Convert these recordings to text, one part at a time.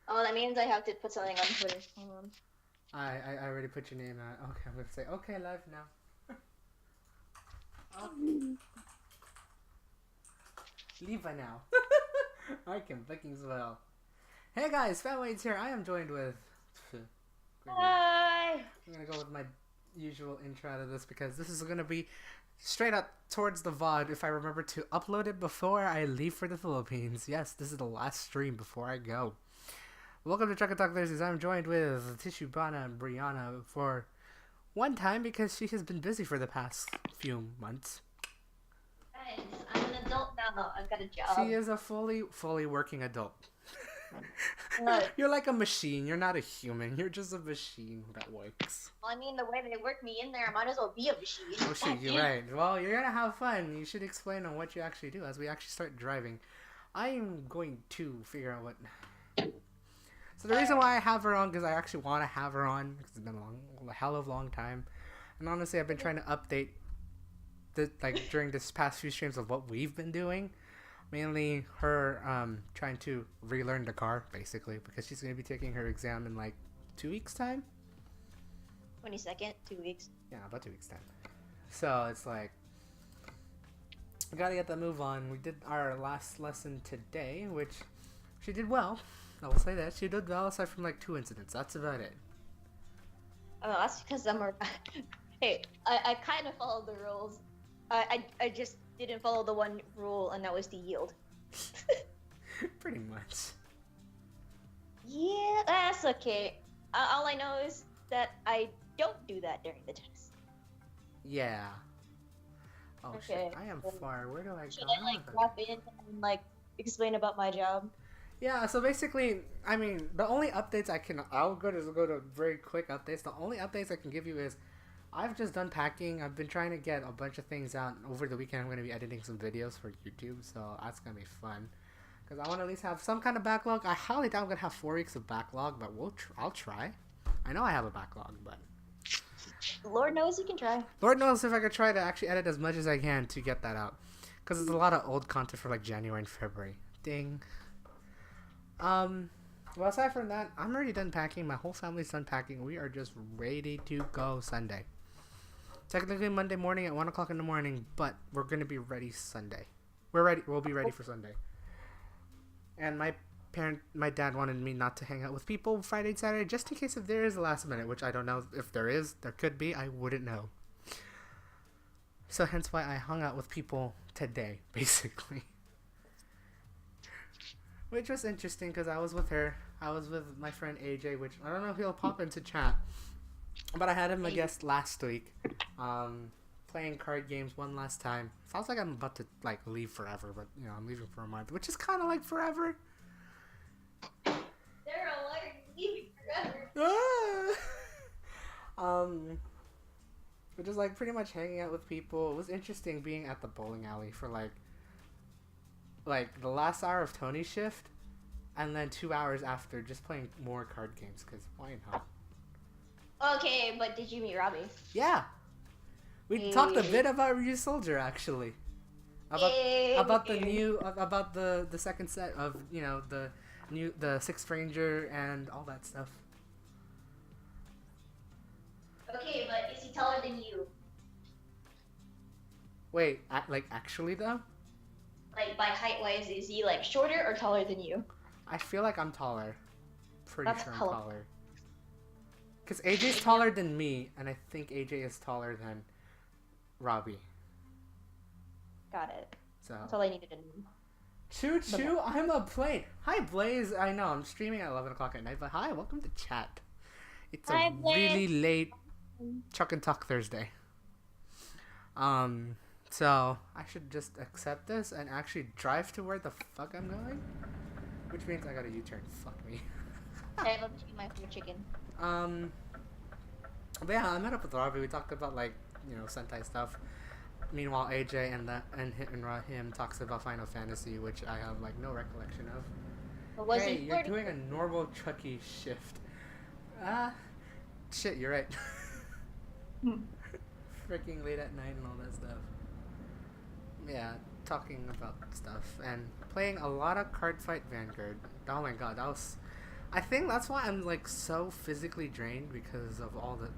Oh, that means I have to put something on Twitter. Hold on. I already put your name out. Okay, I'm gonna say okay live now. Oh, leave by now. I can fucking swell. Hey guys, Fatwade's here. I am joined with. Hi. I'm gonna go with my usual intro out of this because this is gonna be straight up towards the VOD if I remember to upload it before I leave for the Philippines. Yes, this is the last stream before I go. Welcome to Truck and Talk Thursdays. I'm joined with TisyuBana and Brianna for one time because she has been busy for the past few months. Guys, I'm an adult now. I've got a She job. is a fully working adult. What? You're like a machine. You're not a human. You're just a machine that works. Well, I mean, the way they work me in there, I might as well be a machine. Oh shoot, you're right. Well, you're gonna have fun. You should explain on what you actually do as we actually start driving. I'm going to figure out what. So the reason why I have her on because I actually want to have her on because it's been a hell of a long time, and honestly, I've been trying to update the during this past few streams of what we've been doing. Mainly her trying to relearn the car basically because she's gonna be taking her exam in like 2 weeks time. 22nd, 2 weeks. Yeah, about 2 weeks time. So it's like we gotta get that move on. We did our last lesson today, which she did well. I will say that she did well aside from like 2 incidents. That's about it. Oh, that's because I'm a. Hey, I kind of followed the rules. I just didn't follow the one rule, and that was to yield. Pretty much. Yeah, that's okay. All I know is that I don't do that during the test. Yeah. Oh Okay. shit! I am far. Where do I Should go? I like drop in and like explain about my job? Yeah, so basically, I mean, the only updates I'll go to very quick updates. The only updates I can give you is, I've just done packing. I've been trying to get a bunch of things out. Over the weekend, I'm going to be editing some videos for YouTube, so that's going to be fun. Because I want to at least have some kind of backlog. I highly doubt I'm going to have 4 weeks of backlog, but I'll try. I know I have a backlog, but Lord knows you can try. Lord knows if I could try to actually edit as much as I can to get that out. Because there's a lot of old content for like January and February. Ding. Well, aside from that, I'm already done packing. My whole family's done packing. We are just ready to go Sunday. Technically Monday morning at 1 o'clock in the morning, but we're going to be ready Sunday. We're ready. We'll be ready for Sunday. And my dad wanted me not to hang out with people Friday and Saturday, just in case if there is a last minute, which I don't know if there is. There could be. I wouldn't know. So hence why I hung out with people today, basically. Which was interesting because I was with her. I was with my friend AJ, which I don't know if he'll pop into chat. But I had him a guest last week. Playing card games one last time. Sounds like I'm about to like leave forever, but you know, I'm leaving for a month, which is kind of like forever. Daryl, why are you leaving forever? But just like pretty much hanging out with people. It was interesting being at the bowling alley for like the last hour of Tony's shift, and then 2 hours after just playing more card games. Cause why not? Okay, but did you meet Robbie? Yeah, we talked a bit about Ryu Soldier actually. About the second set of the Sixth Ranger and all that stuff. Okay, but is he taller than you? Wait, actually though, Like by height wise, is he like shorter or taller than you? I feel like I'm taller. Pretty That's sure I'm hella- taller. Cause AJ's taller than me, and I think AJ is taller than Robbie. Got it. So That's all I needed to know. choo choo, I'm a plane. Hi Blaze, I know I'm streaming at 11 o'clock at night, but hi, welcome to chat. It's Hi, a Blaze. really late Chuck and Talk Thursday. So I should just accept this and actually drive to where the fuck I'm going, which means I got a U-turn. Fuck me. I love to eat my fried chicken. But yeah, I met up with Robbie. We talked about Sentai stuff. Meanwhile, AJ and him talks about Final Fantasy, which I have like no recollection of. But was Hey, he you're flirting? doing a normal Chucky shift. Shit, you're right. Freaking late at night and all that stuff. Yeah, talking about stuff and playing a lot of Card Fight Vanguard. Oh my god, I think that's why I'm like so physically drained because of all the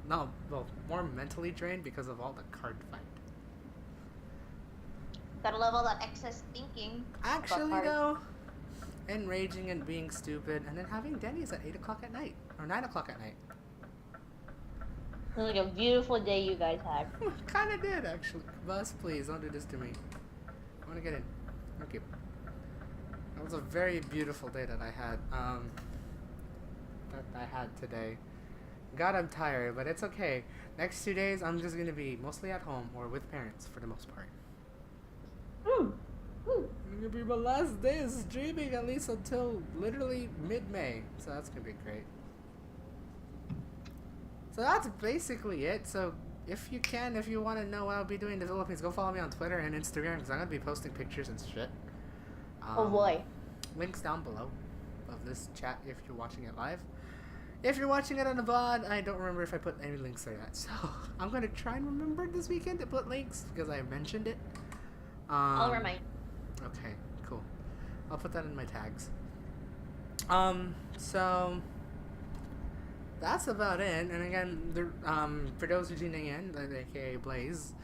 more mentally drained because of all the card fight. Gotta love all that excess thinking. Actually, though, and raging and being stupid, and then having Denny's at 8 o'clock at night or 9 o'clock at night. It was like a beautiful day you guys had. Kind of did actually. Bus, please don't do this to me. I want to get in. Okay. That was a very beautiful day that I had. Today. God, I'm tired, but it's okay. Next 2 days, I'm just gonna be mostly at home or with parents for the most part. It's gonna be my last day of streaming at least until literally mid-May, so that's gonna be great. So that's basically it. So if you want to know what I'll be doing in the Philippines, go follow me on Twitter and Instagram because I'm gonna be posting pictures and shit. Oh boy. Links down below of this chat if you're watching it live. If you're watching it on the VOD, I don't remember if I put any links there yet. So I'm gonna try and remember this weekend to put links because I mentioned it. I'll remind. Okay, cool. I'll put that in my tags. So that's about it. And again, for those who are tuning in, aka Blaze,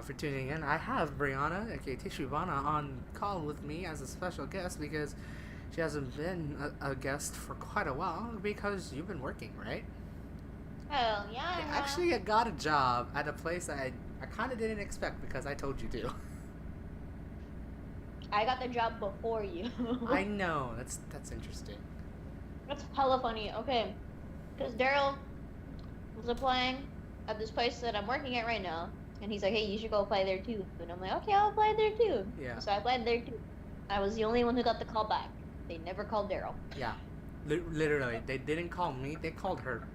for tuning in, I have Brianna, aka TisyuBana, on call with me as a special guest because she hasn't been a guest for quite a while because you've been working, right? Hell yeah. Actually, I got a job at a place I kind of didn't expect because I told you to. I got the job before you. I know. That's interesting. That's hella funny. Okay. Because Daryl was applying at this place that I'm working at right now. And he's like, hey, you should go apply there too. And I'm like, okay, I'll apply there too. Yeah. So I applied there too. I was the only one who got the call back. They never called Daryl. Yeah. Literally. They didn't call me. They called her.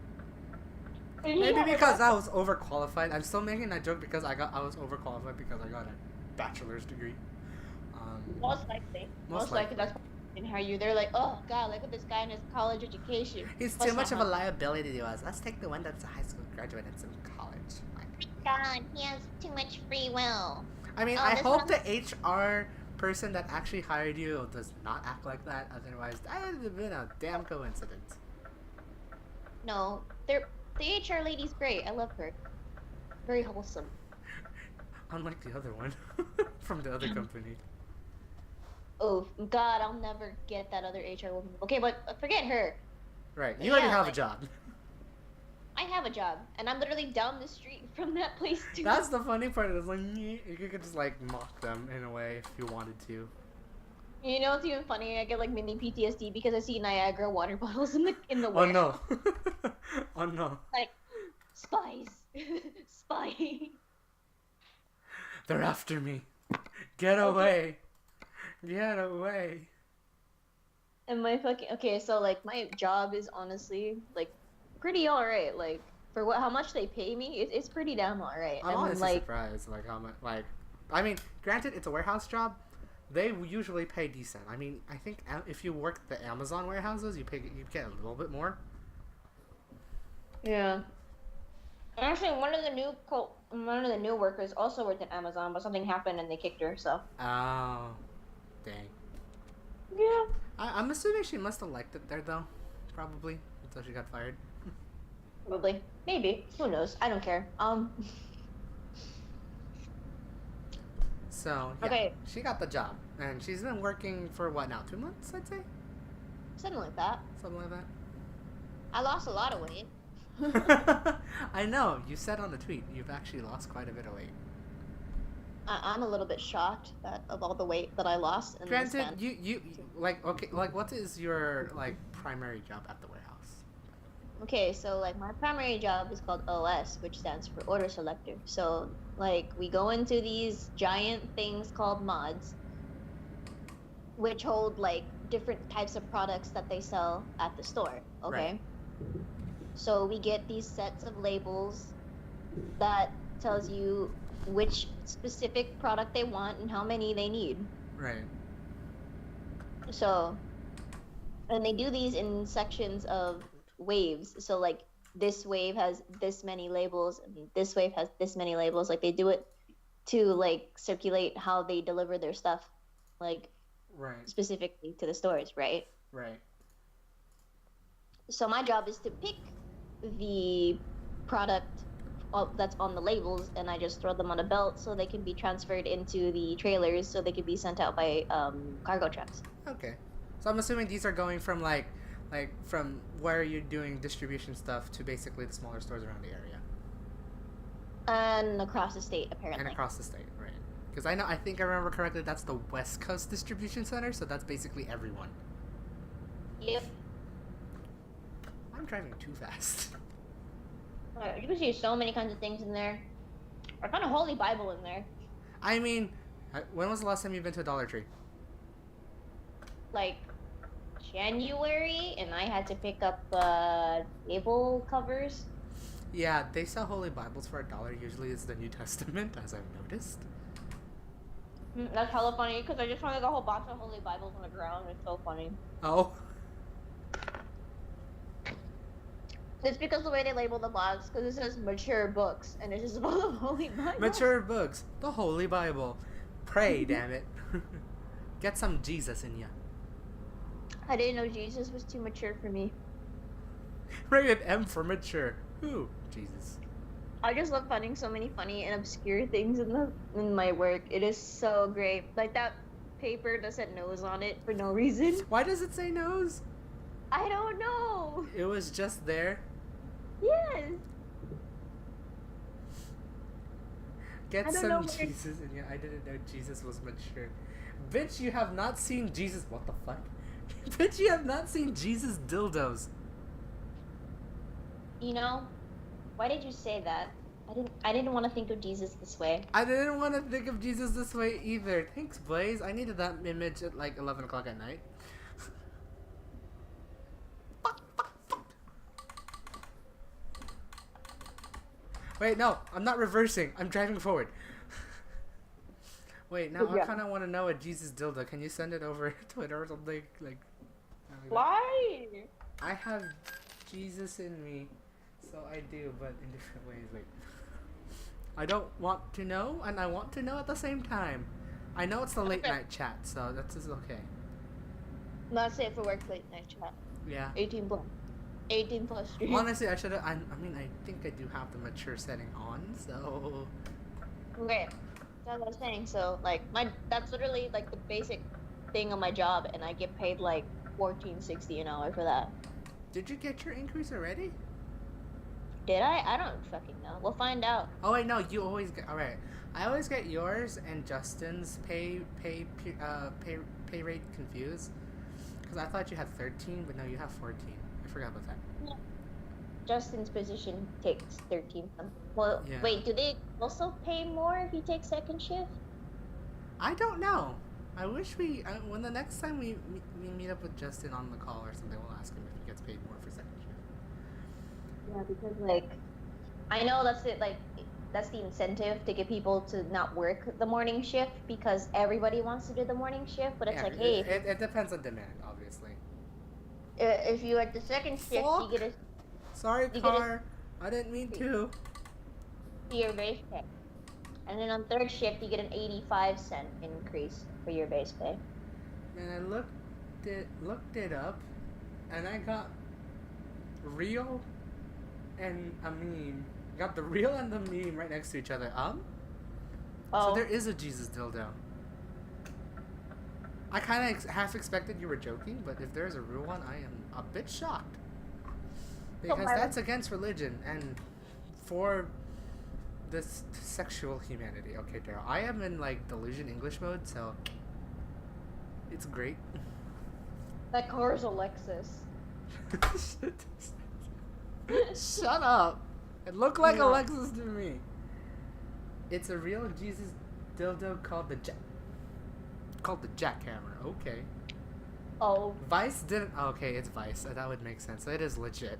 Yeah. Maybe because I was overqualified. I'm still making that joke because I was overqualified because I got a bachelor's degree. Most likely. Most likely. That's in how you. They're like, oh god, look at this guy in his college education. He's too much of a liability to us. Let's take the one that's a high school graduate and some college. God, he has too much free will. I mean, I hope the HR person that actually hired you does not act like that. Otherwise, that would have been a damn coincidence. No, the HR lady's great. I love her. Very wholesome. Unlike the other one from the other company. Oh god, I'll never get that other HR woman. Okay, but forget her. Right, you already have a job. I have a job, and I'm literally down the street from that place too. That's the funny part. Is like you could just like mock them in a way if you wanted to. You know what's even funny? I get like mini PTSD because I see Niagara water bottles in the Oh warehouse. no! Oh no! Like spies, spy. They're after me. Get away! Get away! And my fucking so like my job is honestly like pretty alright. Like for how much they pay me, it's pretty damn alright. I'm honestly surprised, like how much. Like, I mean, granted, it's a warehouse job. They usually pay decent. I mean, I think if you work the Amazon warehouses, you get a little bit more. Yeah. Actually, one of the new workers also worked at Amazon, but something happened and they kicked her. So. Oh, dang. Yeah. I'm assuming she must have liked it there though, probably until she got fired. Probably. Maybe. Who knows? I don't care. So, yeah, okay. She got the job, and she's been working for what now? 2 months, I'd say? Something like that. Something like that. I lost a lot of weight. I know. You said on the tweet you've actually lost quite a bit of weight. I'm a little bit shocked of all the weight that I lost. Granted, you what is your primary job at the warehouse? Okay, so my primary job is called OS, which stands for order selector. So we go into these giant things called mods, which hold different types of products that they sell at the store. Okay. Right. So we get these sets of labels that tells you which specific product they want and how many they need. Right. So, and they do these in sections of waves. So this wave has this many labels and this wave has this many labels. They do it to circulate how they deliver their stuff, right, specifically to the stores, right? Right. So my job is to pick the product that's on the labels, and I just throw them on a belt so they can be transferred into the trailers so they can be sent out by cargo trucks. Okay. So I'm assuming these are going from like from where you're doing distribution stuff to basically the smaller stores around the area. And across the state, apparently. And across the state, right? Because I think I remember correctly, that's the West Coast distribution center, so that's basically everyone. Yep. I'm driving too fast. You can see so many kinds of things in there. I found a Holy Bible in there. I mean, when was the last time you've been to a Dollar Tree? Like January, and I had to pick up table covers. Yeah, they sell Holy Bibles for $1. Usually it's the New Testament, as I've noticed. That's hella funny, because I just found like a whole box of Holy Bibles on the ground. It's so funny. Oh. It's because the way they label the box, because it says mature books, and it's just about the Holy Bible. Mature books. The Holy Bible. Pray, damn it. Get some Jesus in ya. I didn't know Jesus was too mature for me. Rated M for mature. Ooh, Jesus. I just love finding so many funny and obscure things in my work. It is so great. Like that paper that said nose on it for no reason. Why does it say nose? I don't know. It was just there. Yes. Get some Jesus in ya. I didn't know Jesus was mature. Bitch, you have not seen Jesus. What the fuck? Bitch, you have not seen Jesus dildos. You know, why did you say that? I didn't want to think of Jesus this way. I didn't want to think of Jesus this way either. Thanks, Blaze. I needed that image at like 11 o'clock at night. Wait, no, I'm not reversing. I'm driving forward. Wait, now I kind of want to know a Jesus dildo. Can you send it over Twitter or something? Like, why? I have Jesus in me, so I do, but in different ways. Like, I don't want to know, and I want to know at the same time. I know it's the late night chat, so that's just okay. Not safe for work late night chat. Yeah. 18 plus. 18 plus stream. Honestly, I should have. I mean, I think I do have the mature setting on, so. Okay, that's what I was saying. So, like, that's literally like the basic thing on my job, and I get paid like $14.60 an hour for that. Did you get your increase already? Did I? I don't fucking know. We'll find out. Oh wait, no, you always get. All right, I always get yours and Justin's pay rate confused, because I thought you had 13, but no, you have 14. I forgot about that. Yeah. Justin's position takes 13. Well, yeah. Wait, do they also pay more if you take second shift? I don't know. I wish when the next time we meet up with Justin on the call or something, we'll ask him if he gets paid more for second shift. Yeah, because like, I know that's it. Like, that's the incentive to get people to not work the morning shift, because everybody wants to do the morning shift. But it's like, hey, it depends on demand, obviously. If you at the second shift, you get a. Sorry, car. I didn't mean to. Your base pay, and then on third shift, you get an 85-cent increase for your base pay. And I looked it up, and I got real and a meme. Got the real and the meme right next to each other. Oh. So there is a Jesus dildo. I kind of half expected you were joking, but if there's a real one, I am a bit shocked. Because that's against religion and for this sexual humanity. Okay, Daryl. I am in like delusion English mode, so it's great. That car's a Lexus. Shut up. It looked like a Lexus to me. It's a real Jesus dildo called the jackhammer. Okay. Oh. Vice didn't. Okay, it's Vice. That would make sense. It is legit.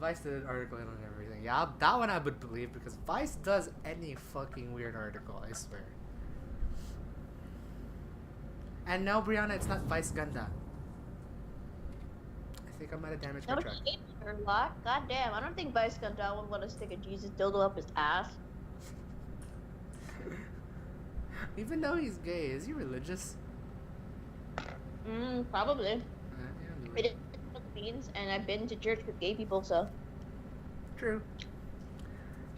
Vice did an article on everything. Yeah, that one I would believe, because Vice does any fucking weird article, I swear. And no, Brianna, it's not Vice Gunda. I think I might have damaged my truck. Sherlock. God damn, I don't think Vice Gunda would want to stick a Jesus dildo up his ass. Even though he's gay, is he religious? Probably. Yeah, Philippines, and I've been to church with gay people, so True.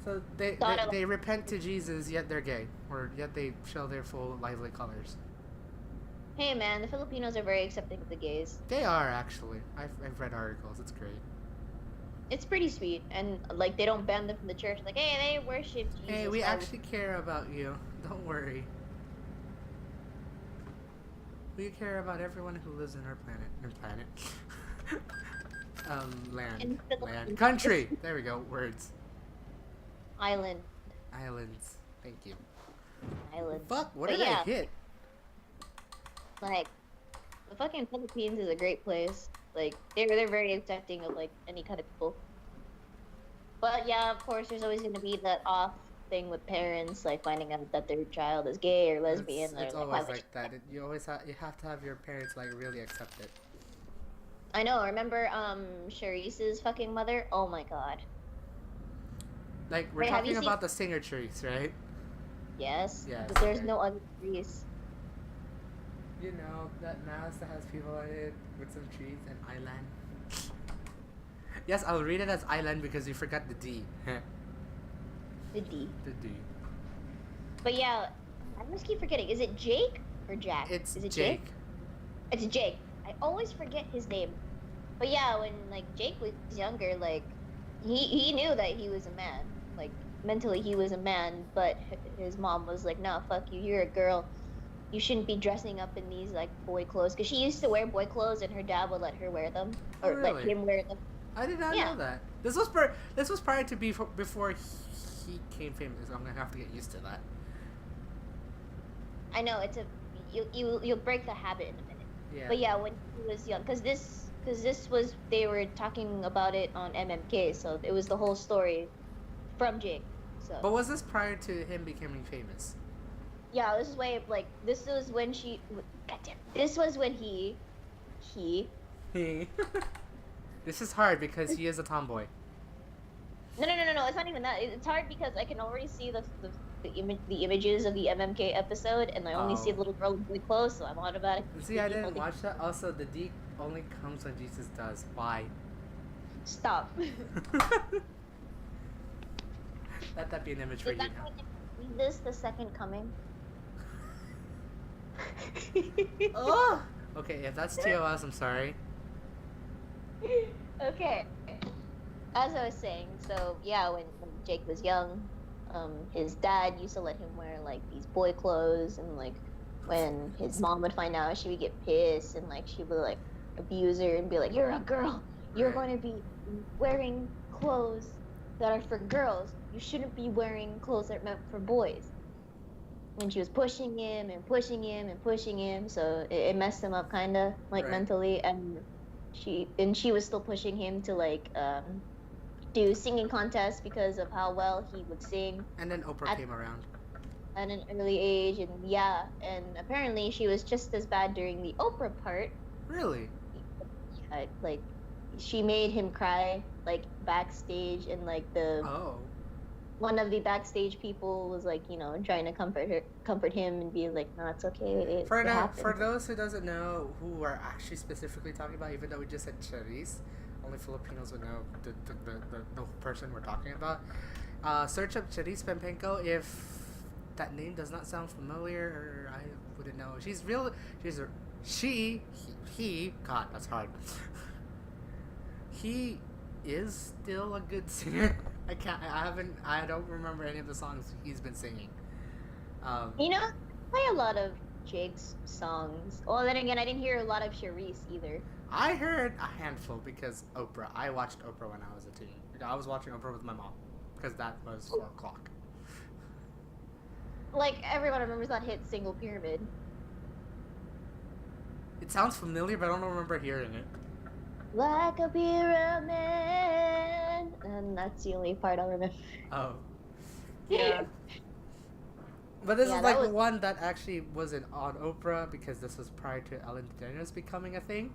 So thought I they repent to Jesus, yet they're gay, or yet they show their full lively colors. hey man, the Filipinos are very accepting of the gays. They are actually. I've read articles. It's great. It's pretty sweet, and like they don't ban them from the church. Like, hey, they worship Jesus. Hey, we actually care about you. Don't worry. We care about everyone who lives in our planet. Land. Country! There we go. Words. Island. Islands. Thank you. Islands. Fuck, what But did yeah, I hit? like, the fucking Philippines is a great place. Like, they're very accepting of, like, any kind of people. But yeah, of course, there's always gonna be that off thing with parents, like, finding out that their child is gay or lesbian. It's or, always why like that. You have to have your parents, like, really accept it. I know, remember, Sharice's fucking mother? Oh my god. Like, we're Wait, have you talking seen- about the singer trees, right? Yes? Yes, But there's okay. no other Sharice. You know, that mask that has people on it with some trees and island. Yes, I'll read it as island because you forgot the D. The D. The D. But yeah, I just keep forgetting. Is it Jake or Jack? It's Is it Jake. It's Jake. I always forget his name. But yeah, when like Jake was younger, like he knew that he was a man. Like mentally he was a man, but his mom was like, "No, fuck you. You're a girl. You shouldn't be dressing up in these like boy clothes." Because she used to wear boy clothes, and her dad would let her wear them Oh, or really? let him wear them. I did not Yeah. know that. This was prior to before he became famous. I'm gonna have to get used to that. I know it's a you'll break the habit in a minute. Yeah. But yeah, when he was young, because this was they were talking about it on MMK, so it was the whole story from Jake. So But was this prior to him becoming famous? yeah, this is way like this was when she. Goddamn, this was when he. This is hard because he is a tomboy. No. It's not even that. It's hard because I can already see the images of the MMK episode, and I only see Oh. the little girl in blue clothes, so I'm automatically. See, I didn't watch that. Also, the D only comes when Jesus does. Why? Stop. Let that be an image for Is you that now. is this the second coming? Oh! Okay, if that's TOS, I'm sorry. Okay. As I was saying, so yeah, when Jake was young, his dad used to let him wear like these boy clothes, and like when his mom would find out, she would get pissed, and like she would like abuse her and be like, "You're a girl. You're Right. going to be wearing clothes that are for girls. You shouldn't be wearing clothes that are meant for boys." And she was pushing him and pushing him and pushing him, so it messed him up kind of like Right. mentally, and she was still pushing him to like do singing contests because of how well he would sing And then Oprah At- came around. at an early age, and yeah, and apparently she was just as bad during the Oprah part. Really? Like she made him cry like backstage, and like the Oh. one of the backstage people was like, you know, trying to comfort him and be like, "No, it's okay. For it happened." those who doesn't know who we're actually specifically talking about, even though we just said Charisse, only Filipinos would know the person we're talking about. Search up Charisse Pempenko if that name does not sound familiar, or I wouldn't know. She's real. He. God, that's hard. He is still a good singer. I don't remember any of the songs he's been singing. You know, I play a lot of Jake's songs. Well, then again, I didn't hear a lot of Charisse either. I heard a handful because Oprah. I watched Oprah when I was a teen. I was watching Oprah with my mom because that was 4 o'clock. Like, everyone remembers that hit Single Pyramid. It sounds familiar, but I don't remember hearing it. Like a pyramid. And that's the only part I remember. Oh. Yeah. But this Yeah, is that like was- the one that actually wasn't on Oprah because this was prior to Ellen DeGeneres becoming a thing.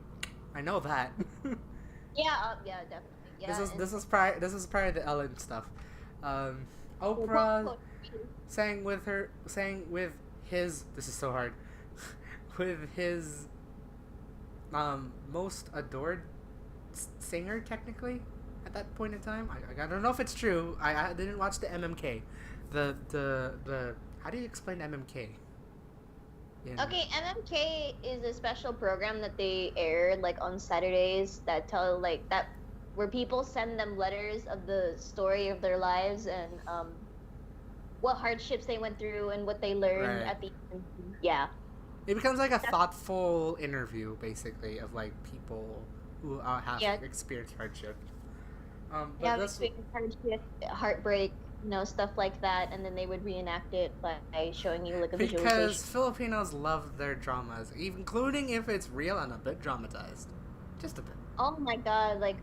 I know that. Yeah, definitely. Yeah, This was prior to Ellen stuff. Oprah sang with his. This is so hard. With his most adored singer technically at that point in time. I don't know if it's true. I didn't watch the MMK. The how do you explain MMK? Okay, MMK is a special program that they air like on Saturdays that tell like that where people send them letters of the story of their lives and what hardships they went through and what they learned Right. at the end. Yeah. It becomes like a thoughtful interview, basically, of like people who have Yeah. experienced hardship. But Yeah, this like hardship, heartbreak, stuff like that, and then they would reenact it by showing you like a because visualization. Filipinos love their dramas, including if it's real and a bit dramatized, just a bit. Oh my God, like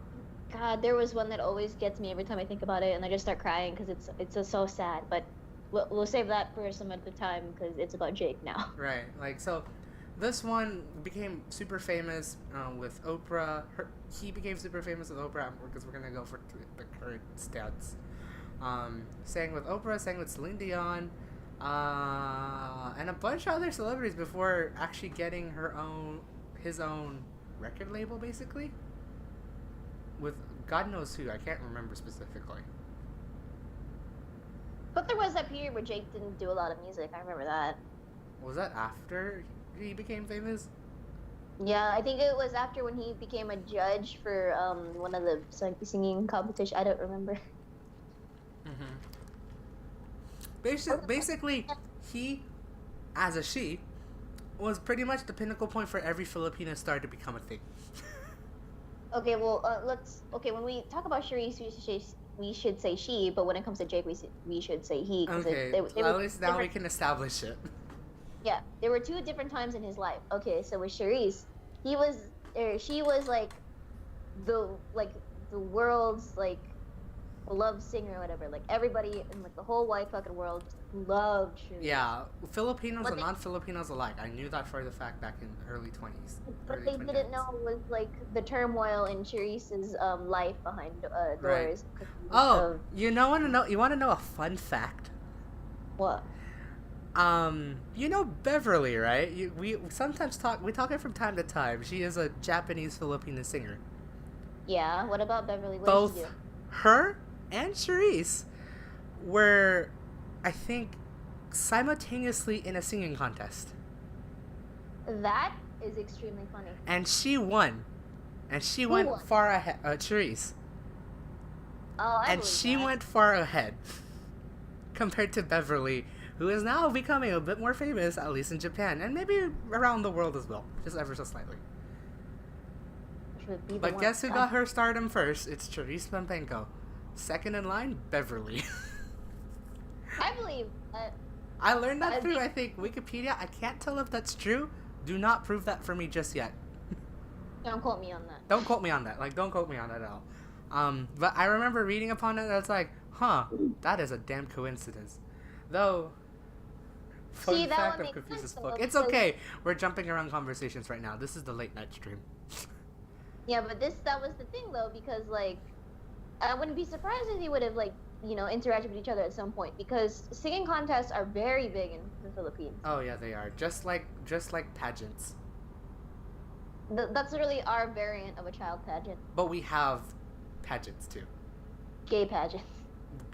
God, there was one that always gets me every time I think about it, and I just start crying because it's just so sad. But we'll save that for some other time because it's about Jake now. Right, like so. This one became super famous with Oprah. He became super famous with Oprah because we're gonna go for the current stats. Sang with Oprah, sang with Celine Dion, and a bunch of other celebrities before actually getting his own record label, basically. With God knows who, I can't remember specifically. But there was that period where Jake didn't do a lot of music. I remember that. Was that after he became famous? Yeah, I think it was after when he became a judge for one of the singing competition. I don't remember. Mm-hmm. Basically, he, as a she, was pretty much the pinnacle point for every Filipino star to become a thing. Okay, well, when we talk about Charisse, we should say she, but when it comes to Jake, we should say he. Okay, at least now we can establish it. Yeah, there were two different times in his life. Okay, so with Charisse, she was like the world's like beloved singer or whatever. Like everybody in like the whole wide fucking world just loved Charisse. Yeah, Filipinos and non-Filipinos alike. I knew that for the fact back in the early 20s. What they didn't know was like the turmoil in Charisse's life behind doors. Right. Oh, you want to know a fun fact? What? You know Beverly, right? We sometimes talk her from time to time. She is a Japanese Filipino singer. Yeah. What about Beverly? What Both did she do? her and Charisse were, I think, simultaneously in a singing contest. That is extremely funny. And she won. And she went far ahead. Charisse. Oh, and she went far ahead compared to Beverly, who is now becoming a bit more famous, at least in Japan, and maybe around the world as well, just ever so slightly. But guess who got her stardom first? It's Charisse Pampenko. Second in line, Beverly. I believe that. I learned that through, I think, Wikipedia. I can't tell if that's true. Do not prove that for me just yet. Don't quote me on that. Don't quote me on that. Like, don't quote me on that at all. But I remember reading upon it, that's like, huh, that is a damn coincidence. Though, fun fact of Confucius book. It's okay. We're jumping around conversations right now. This is the late night stream. Yeah, but that was the thing though, because like, I wouldn't be surprised if they would have like, interacted with each other at some point, because singing contests are very big in the Philippines. Oh yeah, they are. Just like pageants. That's literally our variant of a child pageant. But we have pageants too. Gay pageants.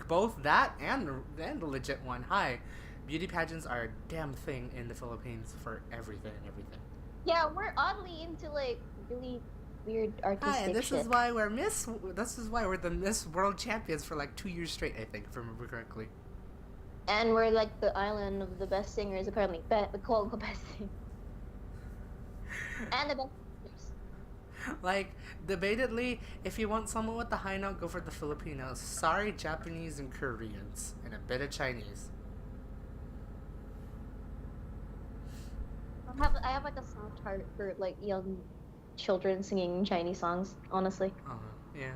Both that and the legit one. Hi, beauty pageants are a damn thing in the Philippines for everything. Yeah, we're oddly into like really weird artistic Hi, and this shit. is why we're the Miss World Champions for like 2 years straight, I think, if I remember correctly. And we're like the island of the best singers, apparently. The quote-unquote best singers. And the best singers. Like, debatedly, if you want someone with the high note, go for the Filipinos. Sorry, Japanese and Koreans. And a bit of Chinese. I have like a soft heart for like young children singing Chinese songs, honestly. Yeah.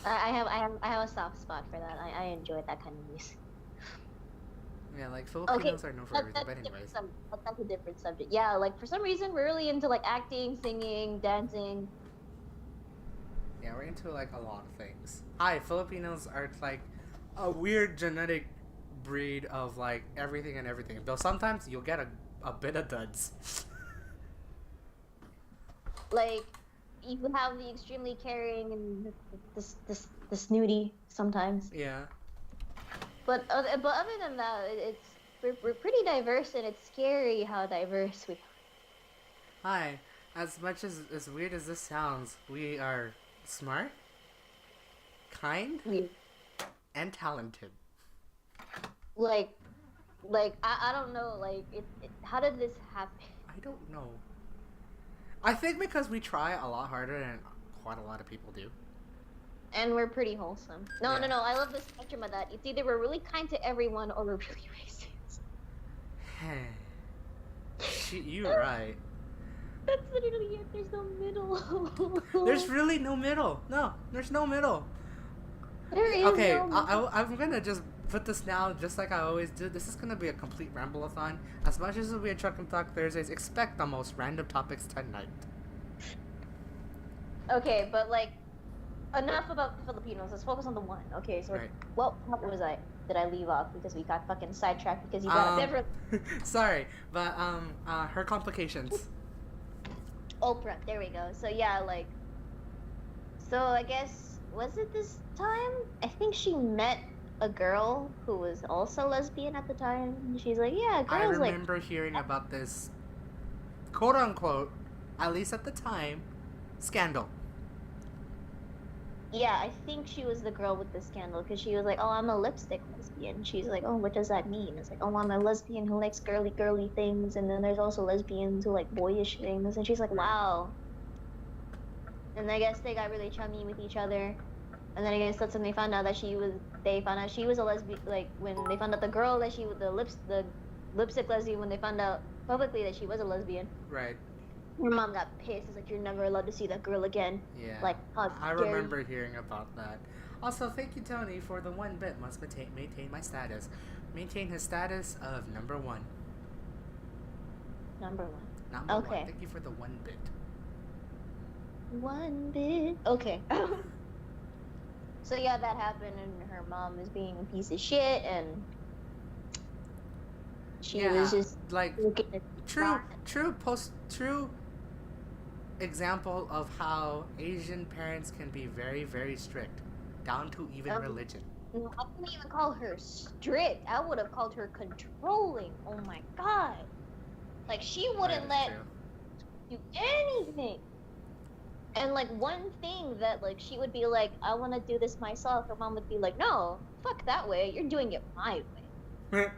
I have a soft spot for that. I enjoy that kind of music. Yeah, like Filipinos are known for everything, but anyways. That's a different subject. Yeah, like for some reason we're really into like acting, singing, dancing. Yeah, we're into like a lot of things. Hi, Filipinos are like a weird genetic breed of like everything and everything. Though sometimes you'll get a bit of duds. Like, you have the extremely caring and the snooty sometimes. Yeah. But other than that, we're pretty diverse, and it's scary how diverse we Hi. As much as weird as this sounds, we are smart, kind, we and talented. like I don't know, like how did this happen? I don't know. I think because we try a lot harder than quite a lot of people do. And we're pretty wholesome. No, Yeah. no, no. I love the spectrum of that. It's either we're really kind to everyone or we're really racist. You're right. That's literally it. There's no middle. There's really no middle. No, there's no middle. There is Okay, no middle. I'm gonna just put this now, just like I always do. This is gonna be a complete ramble-a-thon. As much as it'll be a Truck and Talk Thursdays, expect the most random topics tonight. Okay, but like, enough about the Filipinos. Let's focus on the one. Okay, so Right. what was I? Did I leave off because we got fucking sidetracked because you got a different Sorry, but her complications. Oprah? There we go. So yeah, like, so I guess was it this time? I think she met a girl who was also lesbian at the time. And she's like, yeah, I girls like. remember hearing about this, quote unquote, at least at the time, scandal. Yeah, I think she was the girl with the scandal because she was like, "Oh, I'm a lipstick lesbian." She's like, "Oh, what does that mean?" It's like, "Oh, I'm a lesbian who likes girly things, and then there's also lesbians who like boyish things." And she's like, "Wow." And I guess they got really chummy with each other, and then I guess that's when they found out she was a lesbian. Like when they found out the girl that the lipstick lesbian, when they found out publicly that she was a lesbian. Right. Her mom got pissed. It's like, "You're never allowed to see that girl again." Yeah. Like, how I dare remember you. hearing about that. Also, thank you, Tony, for the 1 bit. Must maintain my status. Maintain his status of number 1. Number one. Number Okay. 1. Thank you for the 1 bit. 1 bit. Okay. So yeah, that happened, and her mom was being a piece of shit, and she was just like looking at true example of how Asian parents can be very, very strict, down to even religion. No, I wouldn't even call her strict. I would have called her controlling. Oh my god. Like, she wouldn't let do anything. And like, one thing that like she would be like, "I want to do this myself," her mom would be like, "No, fuck that way. You're doing it my way."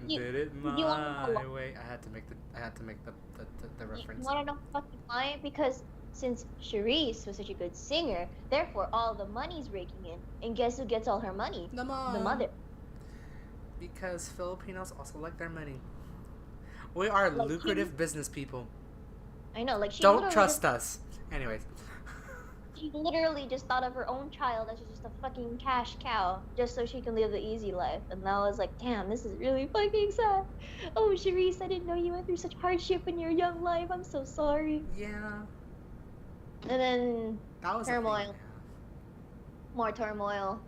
Did it my way. I had to make the reference. You want to know fucking why? Because since Charisse was such a good singer, therefore all the money's raking in, and guess who gets all her money? The mom. The mother. Because Filipinos also like their money. We are Like, lucrative business people. I know, like, she Don't literally trust us. Anyways. She literally just thought of her own child as just a fucking cash cow, just so she can live the easy life. And I was like, damn, this is really fucking sad. Oh, Charisse, I didn't know you went through such hardship in your young life. I'm so sorry. Yeah. And then That was turmoil. More turmoil.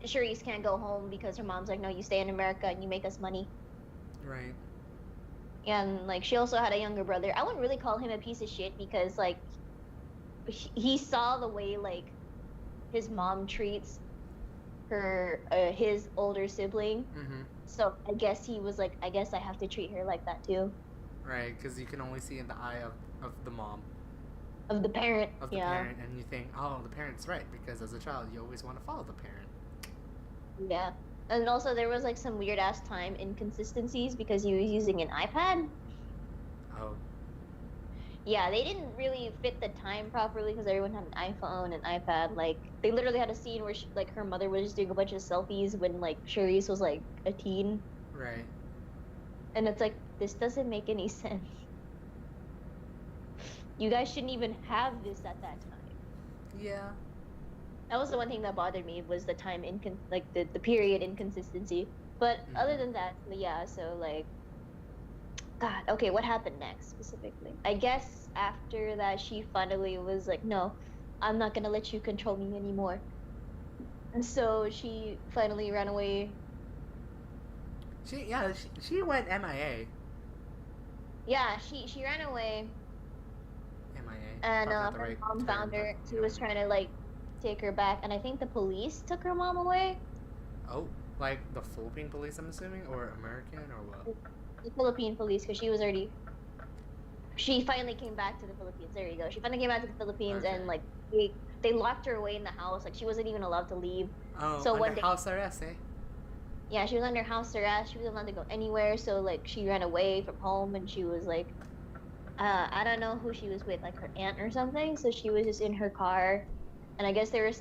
Charisse can't go home because her mom's like, no, you stay in America and you make us money. Right. And like, she also had a younger brother. I wouldn't really call him a piece of shit because like, he saw the way like his mom treats her his older sibling. Mm-hmm. So I guess he was like, I guess I have to treat her like that too. Right, because you can only see in the eye of the mom. Of the parent. Of the parent, and you think, oh, the parent's right, because as a child you always want to follow the parent. Yeah. And also there was like some weird ass time inconsistencies because he was using an iPad. Oh. Yeah, they didn't really fit the time properly because everyone had an iPhone and iPad. Like, they literally had a scene where like her mother was just doing a bunch of selfies when like Charisse was like a teen. Right. And it's like, this doesn't make any sense. You guys shouldn't even have this at that time. Yeah. That was the one thing that bothered me, was the time the period inconsistency. But other than that, yeah, so like, God, okay, what happened next specifically? I guess after that, she finally was like, no, I'm not gonna let you control me anymore. And so she finally ran away. She went MIA. Yeah, she ran away. MIA. and Probably not the her right mom term, found but her. She you know. was trying to like take her back, and I think the police took her mom away. Oh, like the Philippine police, I'm assuming, or American, or what? The Philippine police, because she was already. She finally came back to the Philippines. There you go. She finally came back to the Philippines, and Okay. like they locked her away in the house. Like she wasn't even allowed to leave. Oh, So under one day, house arrest, eh? yeah, she was under house arrest. She wasn't allowed to go anywhere. So like she ran away from home, and she was like, I don't know who she was with, like her aunt or something. So she was just in her car, and I guess they were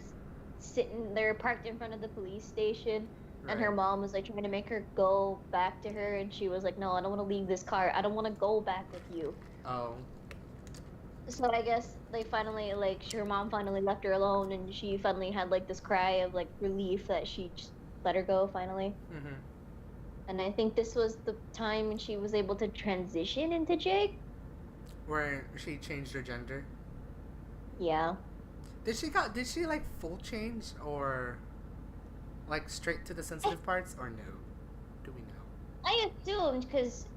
sitting, they were parked in front of the police station, and her Right. mom was like trying to make her go back to her, and she was like, no, I don't want to leave this car. I don't want to go back with you. Oh. So I guess they finally like her mom finally left her alone, and she finally had like this cry of like relief that she just let her go finally. Mhm. And I think this was the time when she was able to transition into Jake. Where she changed her gender. Yeah. Did she like full change or like straight to the sensitive parts or no? Do we know? I assumed because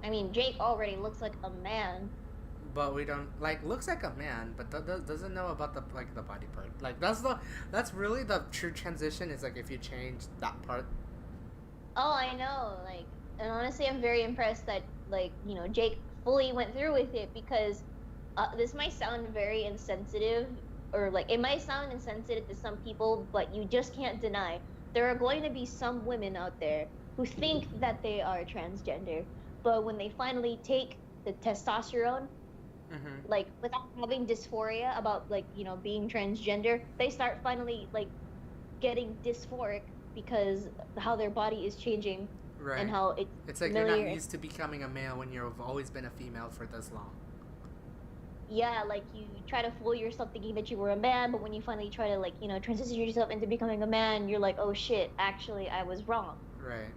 I mean Jake already looks like a man. But we don't like looks like a man, but doesn't know about the like the body part. Like that's really the true transition is like if you change that part. Oh, I know. Like, and honestly, I'm very impressed that like Jake fully went through with it because this might sound very insensitive, or like it might sound insensitive to some people, but you just can't deny there are going to be some women out there who think that they are transgender, but when they finally take the testosterone, Mhm. like without having dysphoria about like being transgender, they start finally like getting dysphoric because how their body is changing and Right. how it's It's like you're not familiar. used to becoming a male when you've always been a female for this long. Yeah, like you try to fool yourself thinking that you were a man, but when you finally try to like transition yourself into becoming a man, you're like, oh shit, actually I was wrong. Right.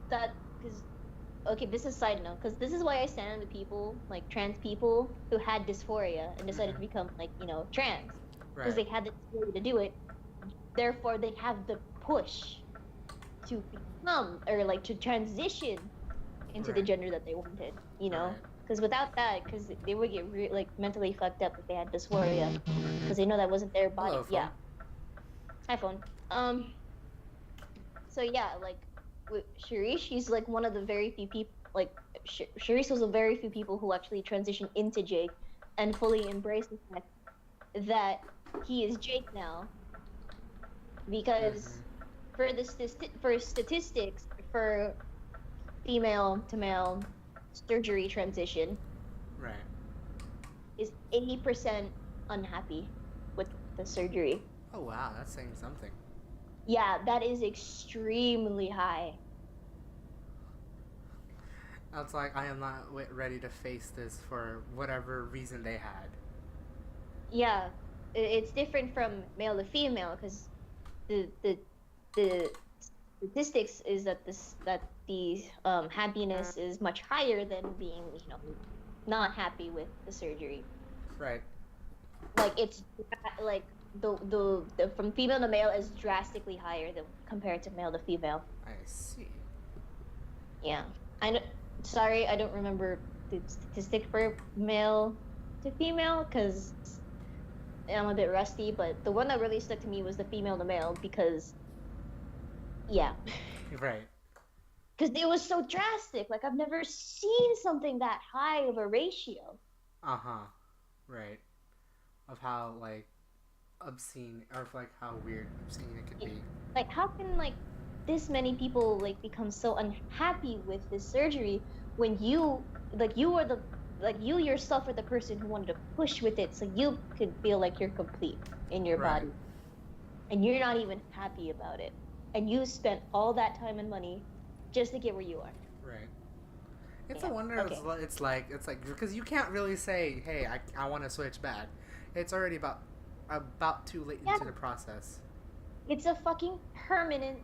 That because okay, this is side note, because this is why I stand with people like trans people who had dysphoria and decided to Mhm. become like trans, because Right. they had the dysphoria to do it. Therefore they have the push to become or like to transition into the Right. gender that they wanted, Right. because without that, because they would get like mentally fucked up if they had dysphoria, because Mhm. they know that wasn't their body. Hello, Yeah, phone. iPhone. So yeah, like with Sharice, she's like one of the very few people. Like Sharice was a very few people who actually transitioned into Jake and fully embraced the fact that he is Jake now, because Mhm. for statistics for female to male surgery transition Right. is 80% unhappy with the surgery. Oh wow, that's saying something. Yeah, that is extremely high. That's like I am not ready to face this for whatever reason they had. Yeah, it's different from male to female because the statistics is that the happiness is much higher than being not happy with the surgery. Right. Like it's like the from female to male is drastically higher than compared to male to female. I see. Yeah, I don't, sorry, I don't remember the statistic for male to female because I'm a bit rusty. But the one that really stuck to me was the female to male because yeah, Right. because it was so drastic. Like I've never seen something that high of a ratio. Uh huh. Right. Of how like obscene or of like how weird obscene it could be. Like how can like this many people like become so unhappy with this surgery when you are the like you yourself are the person who wanted to push with it so you could feel like you're complete in your Right. body, and you're not even happy about it, and you spent all that time and money just to get where you are. Right. It's a Yeah, wonder. okay. It's like because you can't really say, hey, I want to switch back. It's already about too late Yeah, into the process. it's a fucking permanent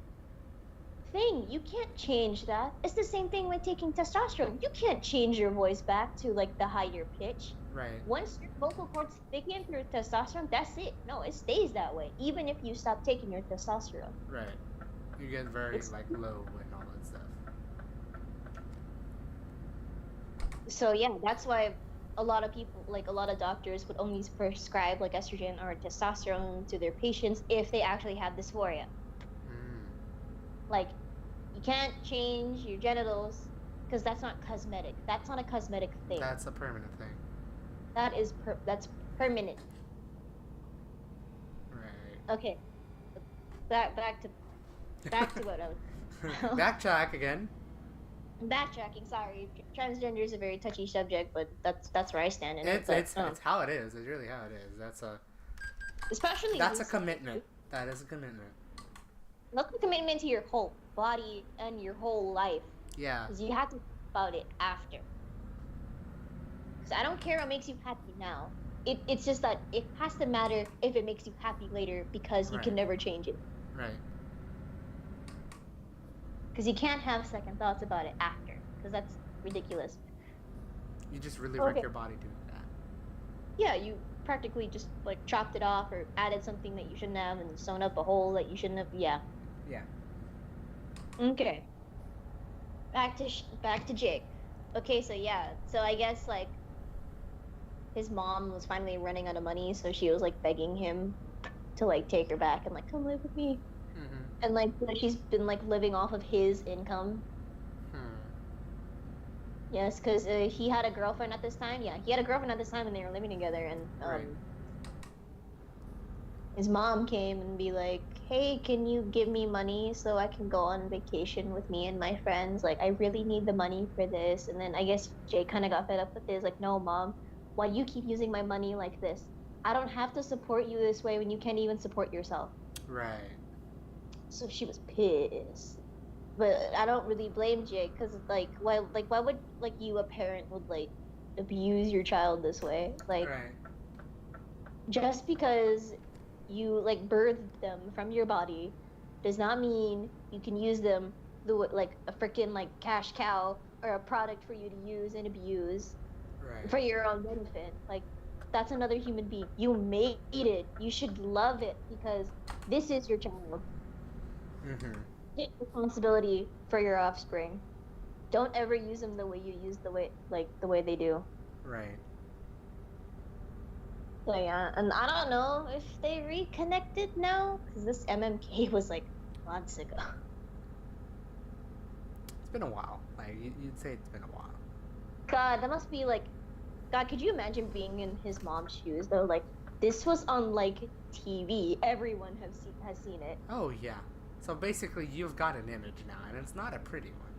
thing. You can't change that. It's the same thing with taking testosterone. You can't change your voice back to like the higher pitch. Right. Once your vocal cords thicken through testosterone, that's it. No, it stays that way, even if you stop taking your testosterone. Right. You get very It's like low and all that stuff. so yeah, that's why a lot of people, like a lot of doctors, would only prescribe like estrogen or testosterone to their patients if they actually have dysphoria. Mm. Like, you can't change your genitals because that's not cosmetic. That's not a cosmetic thing. That's a permanent thing. That's permanent. Right. Okay, back to what I was. Backtrack again. I'm backtracking. Sorry, transgender is a very touchy subject, but that's where I stand in it. It's how it is. It's really how it is. Especially that's a recently. commitment. That is a commitment. That's a commitment to your whole body and your whole life. Yeah. Because you have to think about it after. Because I don't care what makes you happy now. It's just that it has to matter if it makes you happy later, because you can never change it. Right. Because you can't have second thoughts about it after, because that's ridiculous. You just really wreck your body doing that. Yeah, you practically just like chopped it off or added something that you shouldn't have and sewn up a hole that you shouldn't have. Yeah. Yeah. Okay. Back to Jake. Okay, so yeah, so I guess like his mom was finally running out of money, so she was like begging him to like take her back and like come live with me. Mm-hmm. And like she's been like living off of his income. Yes, because he had a girlfriend at this time. Yeah, he had a girlfriend at this time when they were living together, and his mom came and be like, "Hey, can you give me money so I can go on vacation with me and my friends? Like, I really need the money for this." And then I guess Jake kind of got fed up with this. Like, "No, mom, why do you keep using my money like this? I don't have to support you this way when you can't even support yourself." Right. So she was pissed. But I don't really blame Jake, because why would like you, a parent, would like abuse your child this way? Like, just because you like birthed them from your body does not mean you can use them like a freaking like cash cow or a product for you to use and abuse for your own benefit. Like, that's another human being. You made it. You should love it, because this is your child. Mm-hmm. Take responsibility for your offspring. Don't ever use them the way you use the way they do. Right. So yeah, and I don't know if they reconnected now, because this MMK was like months ago. It's been a while. Like you'd say it's been a while. God, that must be like, God, could you imagine being in his mom's shoes though? Like, this was on like TV. Everyone has seen it. Oh yeah. So basically, you've got an image now, and it's not a pretty one.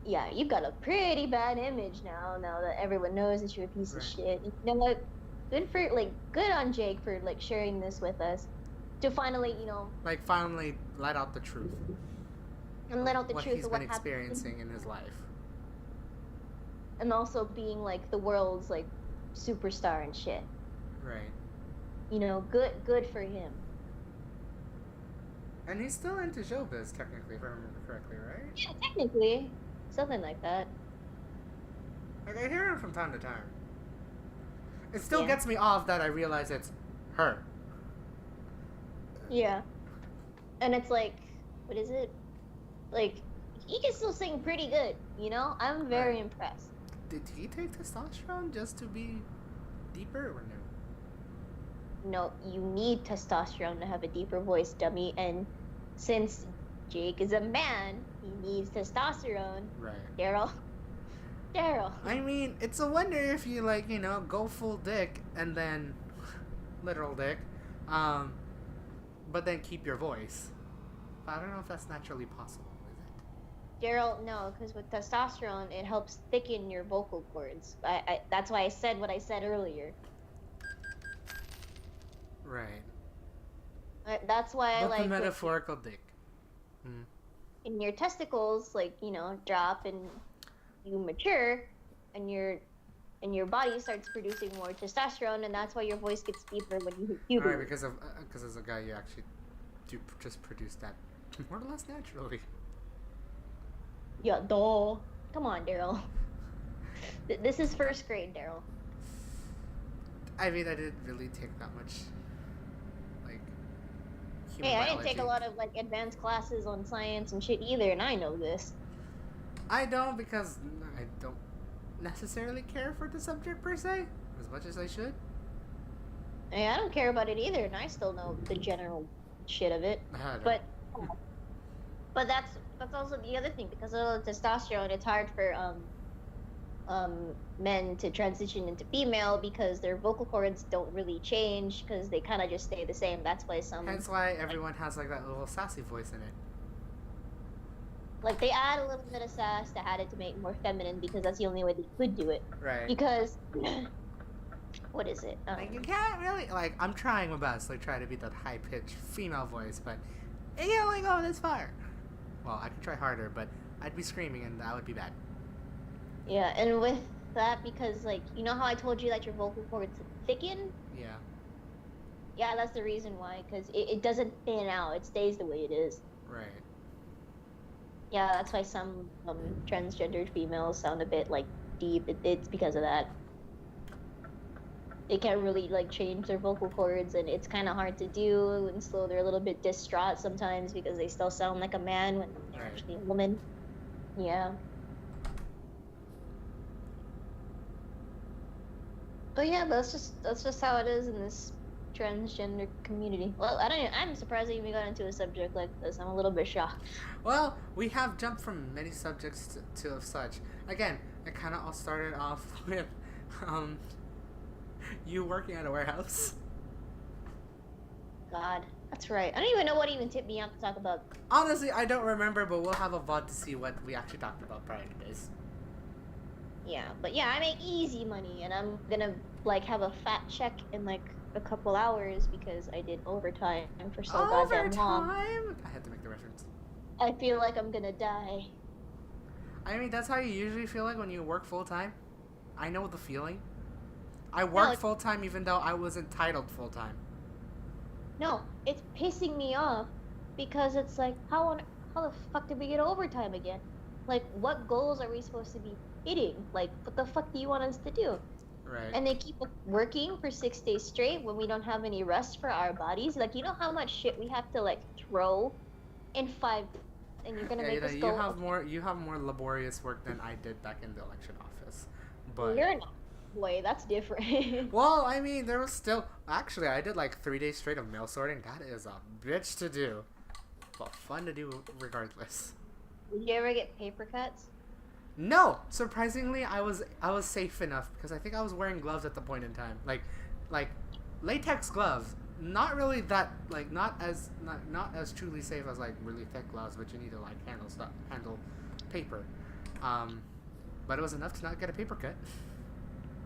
Yeah, you've got a pretty bad image now. Now that everyone knows that you're a piece of shit. You know what? Good on Jake for like sharing this with us, to finally, like finally let out the truth. And let out the truth of what he's been experiencing in his life. And also being like the world's like superstar and shit. Right. Good for him. And he's still into showbiz, technically, if I remember correctly, right? Yeah, technically. Something like that. Like, I hear him from time to time. It still gets me off that I realize it's her. Yeah. And it's like, what is it? Like, he can still sing pretty good, I'm very impressed. Did he take testosterone just to be deeper, or no? No, you need testosterone to have a deeper voice, dummy. And since Jake is a man, he needs testosterone. Right. Daryl. I mean, it's a wonder if you go full dick and then literal dick, but then keep your voice. But I don't know if that's naturally possible, is it? Daryl, no, because with testosterone, it helps thicken your vocal cords. That's why I said what I said earlier. Right. That's why I like the metaphorical dick. In your testicles, drop and you mature, and your body starts producing more testosterone, and that's why your voice gets deeper when you hit puberty. Right, because as a guy, you actually do just produce that more or less naturally. Yeah, duh. Come on, Daryl. This is first grade, Daryl. I mean, I didn't really take that much. Hey, I didn't take a lot of advanced classes on science and shit either, and I know this. I don't, because I don't necessarily care for the subject per se as much as I should. Yeah, I don't care about it either, and I still know the general shit of it. I don't. But but that's also the other thing because of the testosterone. It's hard for men to transition into female because their vocal cords don't really change because they kind of just stay the same. That's why Hence why everyone has like that little sassy voice in it. like they add a little bit of sass to add it to make it more feminine because that's the only way they could do it. Right. Because what is it? Like you can't really like. I'm trying my best, like try to be that high pitched female voice, but it can't only go this far. Well, I can try harder, but I'd be screaming and that would be bad. Yeah, and with that, because like you know how I told you that your vocal cords thicken? Yeah. Yeah, that's the reason why. Because it doesn't thin out; it stays the way it is. Right. Yeah, that's why some transgendered females sound a bit like deep. It's because of that. They can't really like change their vocal cords, and it's kind of hard to do. And so they're a little bit distraught sometimes because they still sound like a man when they're actually a woman. Yeah. But yeah, that's just how it is in this transgender community. Well, I'm surprised I even got into a subject like this. I'm a little bit shocked. Well, we have jumped from many subjects to such. Again, it kind of all started off with you working at a warehouse. God, that's right. I don't even know what even tipped me off to talk about. Honestly, I don't remember, but we'll have a VOD to see what we actually talked about prior to this. Yeah, but yeah, I make easy money, and I'm gonna like have a fat check in like a couple hours because I did overtime for so goddamn long. I had to make the reference. I feel like I'm gonna die. I mean, that's how you usually feel like when you work full time. I know the feeling. I worked full time even though I was entitled full time. No, it's pissing me off because it's like, how the fuck did we get overtime again? Like, what goals are we supposed to be hitting? Like, what the fuck do you want us to do? Right. And they keep working for 6 days straight when we don't have any rest for our bodies. Like, you know how much shit we have to like throw in 5, and you're gonna make us go. You have more laborious work than I did back in the election office. But you're not. Boy, that's different. Well, I mean, there was still actually I did like 3 days straight of mail sorting. That is a bitch to do, but fun to do regardless. Did you ever get paper cuts? No, surprisingly, I was safe enough because I think I was wearing gloves at the point in time, like latex gloves. Not really that like not as truly safe as like really thick gloves, but you need to like handle paper. But it was enough to not get a paper cut.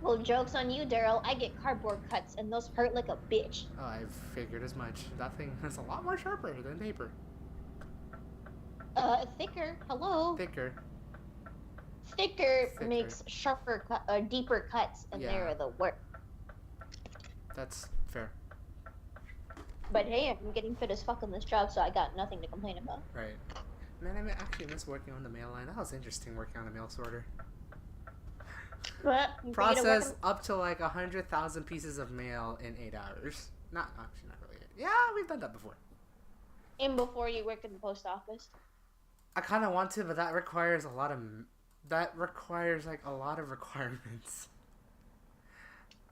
Well, joke's on you, Daryl. I get cardboard cuts, and those hurt like a bitch. Oh, I figured as much. That thing is a lot more sharper than paper. Thicker. Hello. Thicker. Thicker makes sharper, deeper cuts, and they're the worst. That's fair. But hey, I'm getting fit as fuck on this job, so I got nothing to complain about. Right. Man, I actually miss working on the mail line. That was interesting working on a mail sorter. What? Process up to like 100,000 pieces of mail in 8 hours. Not really. Yeah, we've done that before. And before you worked in the post office? I kind of want to, but that requires a lot of requirements.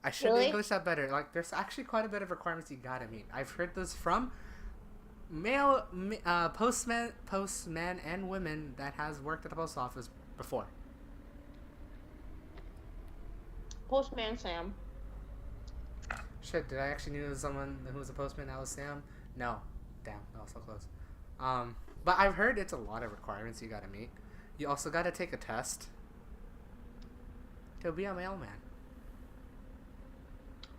I should English that better. Like, there's actually quite a bit of requirements you gotta meet. I've heard this from postmen and women that has worked at the post office before. Postman Sam. Shit, did I actually know someone who was a postman that was Sam? No. Damn, that was so close. But I've heard it's a lot of requirements you gotta meet. You also gotta take a test to be a mailman.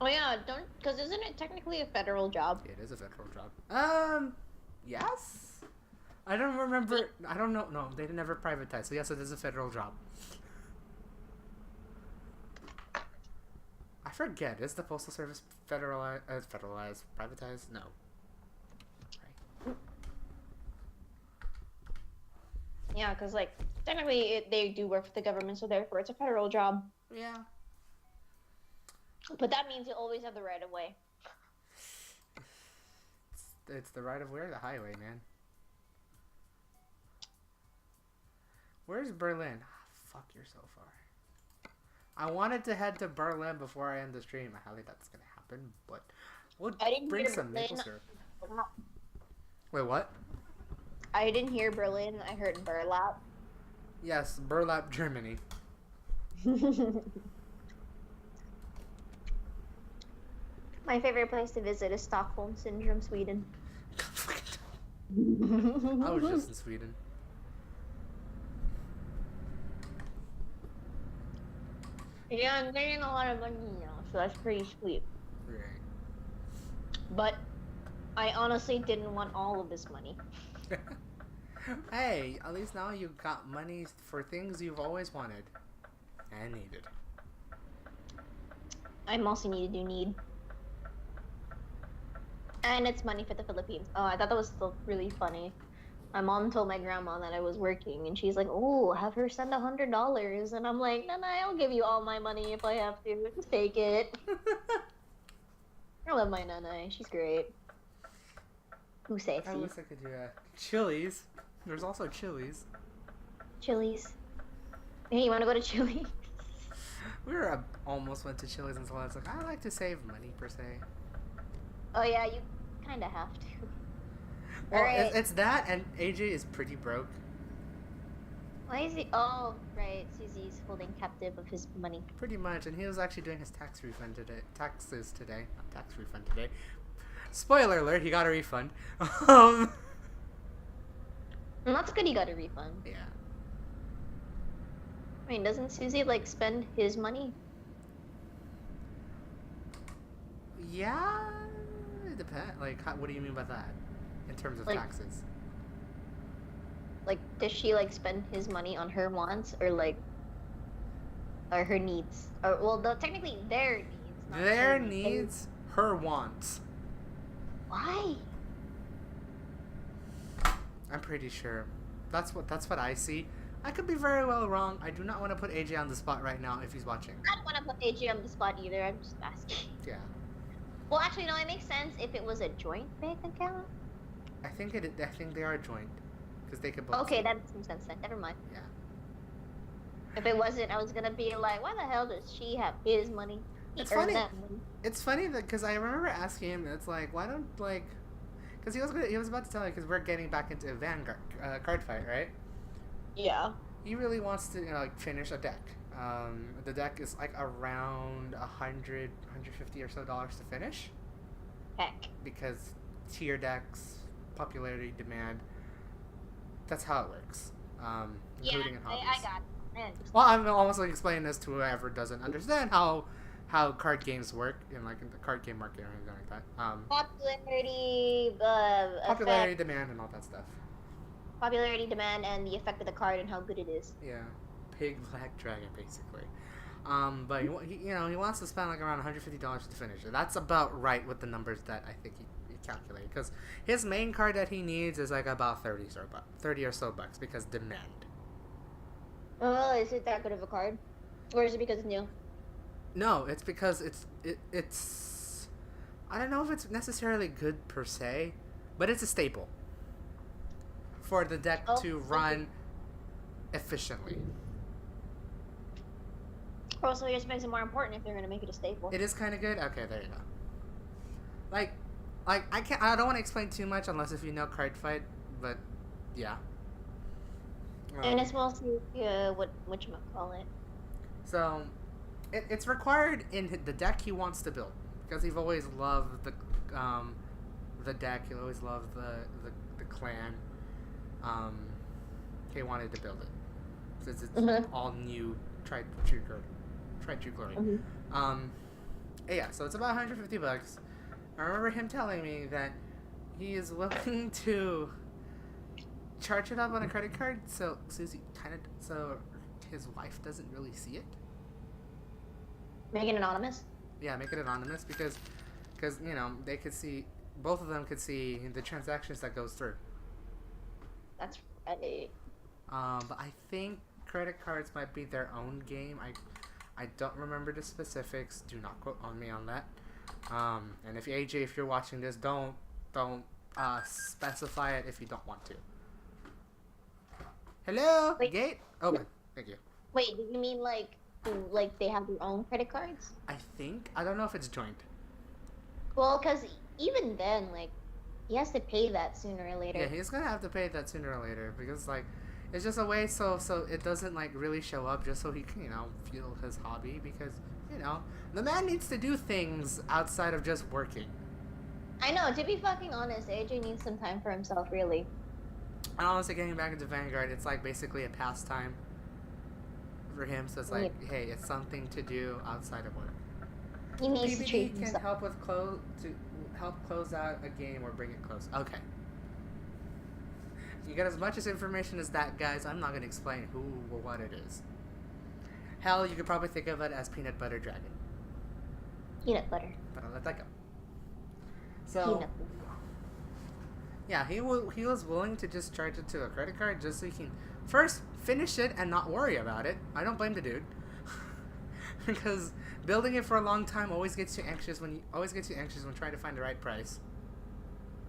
Oh yeah, because isn't it technically a federal job? It is a federal job. Yes? I don't remember. I don't know. No, they never privatized. So yes, it is a federal job. I forget. Is the Postal Service federalized, privatized? No. Right. Yeah, because like technically they do work for the government, so therefore it's a federal job. Yeah. But that means you always have the right of way. It's the right of way or the highway, man. Where's Berlin? Fuck, you're so far. I wanted to head to Berlin before I end the stream. I highly doubt that's gonna happen, but we'll I didn't bring hear some maple Berlin. syrup. Wait, what? I didn't hear Berlin. I heard burlap. Yes, Burlap, Germany. My favorite place to visit is Stockholm Syndrome, Sweden. I was just in Sweden. Yeah, I'm getting a lot of money now, so that's pretty sweet. Right. But I honestly didn't want all of this money. Hey, at least now you got money for things you've always wanted and needed. I mostly need. And it's money for the Philippines. Oh, I thought that was still really funny. My mom told my grandma that I was working, and she's like, "Oh, have her send $100." And I'm like, "Nah, I'll give you all my money if I have to. Just take it." I love my Nana. She's great. Who says I he? wish I could do that. Chili's. There's also Chili's. Chili's. Hey, you want to go to Chili's? We almost went to Chili's until I was like, I like to save money per se. Oh yeah, you kind of have to. Well, Alright. it's that, and AJ is pretty broke. Why is he? Oh, right. Susie's holding captive of his money. Pretty much, and he was actually doing his taxes today. Not tax refund today. Spoiler alert, he got a refund. And that's good he got a refund. Yeah. I mean, doesn't Susie, like, spend his money? Yeah, it depends. Like, what do you mean by that? In terms of Like- taxes? Like, does she, like, spend his money on her wants, or, like, or her needs? Or, well, technically, their needs. Not Their her needs, her wants. Why? I'm pretty sure. That's what I see. I could be very well wrong. I do not want to put AJ on the spot right now if he's watching. I don't want to put AJ on the spot either. I'm just asking. Yeah. Well, actually, no, it makes sense if it was a joint bank account. I think they are joint because they could both. Okay, that makes some sense then. Never mind. Yeah. If it wasn't, I was gonna be like, why the hell does she have his money? He It's earned funny. that money. It's funny that because I remember asking him, it's like, why don't like, because he was about to tell me because we're getting back into a Vanguard card fight, right? Yeah. He really wants to like finish a deck. The deck is like around $100, $150 or so to finish Heck. because tier decks, popularity, demand. That's how it works. Including in hobbies. I got it. I understand. Well, I'm almost like explaining this to whoever doesn't understand how card games work in like in the card game market or anything like that. Popularity, Popularity, effect, demand, and all that stuff. popularity, demand, and the effect of the card and how good it is. Yeah, pig black dragon basically. But he wants to spend like around $150 to finish it. That's about right with the numbers that I think he calculated. Because his main card that he needs is like about 30 or so bucks because demand. Oh, is it that good of a card, or is it because it's new? No, it's because it's I don't know if it's necessarily good per se, but it's a staple for the deck to run efficiently. Also, it just makes it more important if they're gonna make it a staple. It is kind of good. Okay, there you go. Like I don't want to explain too much unless if you know card fight, but yeah. And it's mostly what you call it. So, it's required in the deck he wants to build because he's always loved the deck. He always loved the clan. He wanted to build it since it's all new. Tried true glory. Yeah. So it's about $150. I remember him telling me that he is willing to charge it up on a credit card, so Susie so his wife doesn't really see it. Make it anonymous. Yeah, make it anonymous because they could see, both of them could see the transactions that goes through. That's right. But I think credit cards might be their own game. I don't remember the specifics. Do not quote on me on that. And if AJ, if you're watching this, don't specify it if you don't want to. Hello? Wait. Gate? Open. Thank you. Wait, do you mean like like they have their own credit cards? I don't know if it's joint. Well, because even then, like, he has to pay that sooner or Yeah, later. he's gonna have to pay that sooner or later because like it's just a way so it doesn't like really show up just so he can fuel his hobby because the man needs to do things outside of just working. I know, to be fucking honest, AJ needs some time for himself, really. And honestly, getting back into Vanguard, it's like basically a pastime for him. So it's like, hey, it's something to do outside of work. He needs to treat PBD can himself. help to help close out a game or bring it close. Okay. You get as much as information as that, guys. I'm not gonna explain who or what it is. Hell, you could probably think of it as Peanut Butter Dragon. Peanut butter. But I'll let that go. So, Peanut butter. yeah, he was willing to just charge it to a credit card just so he can first finish it and not worry about it. I don't blame the dude. Because building it for a long time always gets you anxious when trying to find the right price.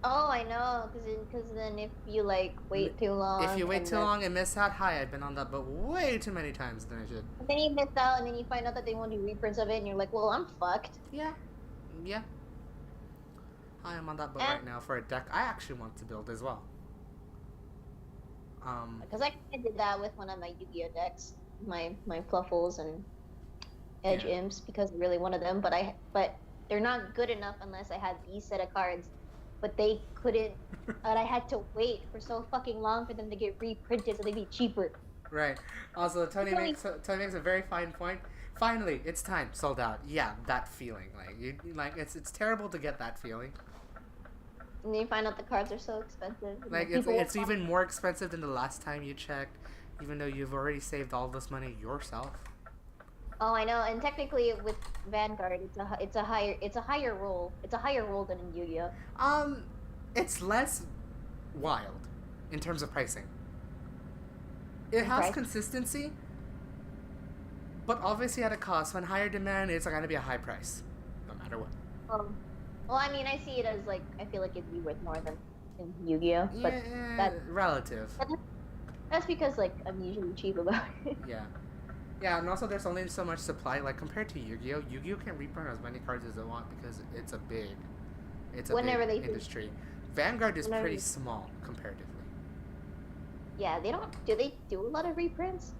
Oh, I know, because then if you like wait too long, if you wait too long and miss out, hi, I've been on that, but way too many times than I should. then you miss out, and then you find out that they won't do reprints of it, and you're like, well, I'm fucked. Yeah. I am on that boat right now for a deck I actually want to build as well. Because I did that with one of my Yu-Gi-Oh decks, my Fluffles and Edge Imps, because I really wanted them, but they're not good enough unless I had these set of cards. But they couldn't, and I had to wait for so fucking long for them to get reprinted so they'd be cheaper. Right. Also, Tony makes a very fine point. Finally, it's time. Sold out. Yeah, that feeling. Like it's terrible to get that feeling. And then you find out the cards are so expensive. Like it's even more expensive than the last time you checked, even though you've already saved all this money yourself. Oh, I know. And technically, with Vanguard, it's a higher roll. It's a higher roll than in Yu-Gi-Oh. It's less wild in terms of pricing. It has consistency, but obviously at a cost. When higher demand, it's going to be a high price, no matter what. Well, I mean, I see it as like I feel like it'd be worth more than in Yu-Gi-Oh. But that's relative. That's because like I'm usually cheap about it. Yeah, and also there's only so much supply. Like compared to Yu-Gi-Oh, Yu-Gi-Oh can reprint as many cards as they want because it's a big industry. Vanguard is pretty small comparatively. Yeah, do they do a lot of reprints?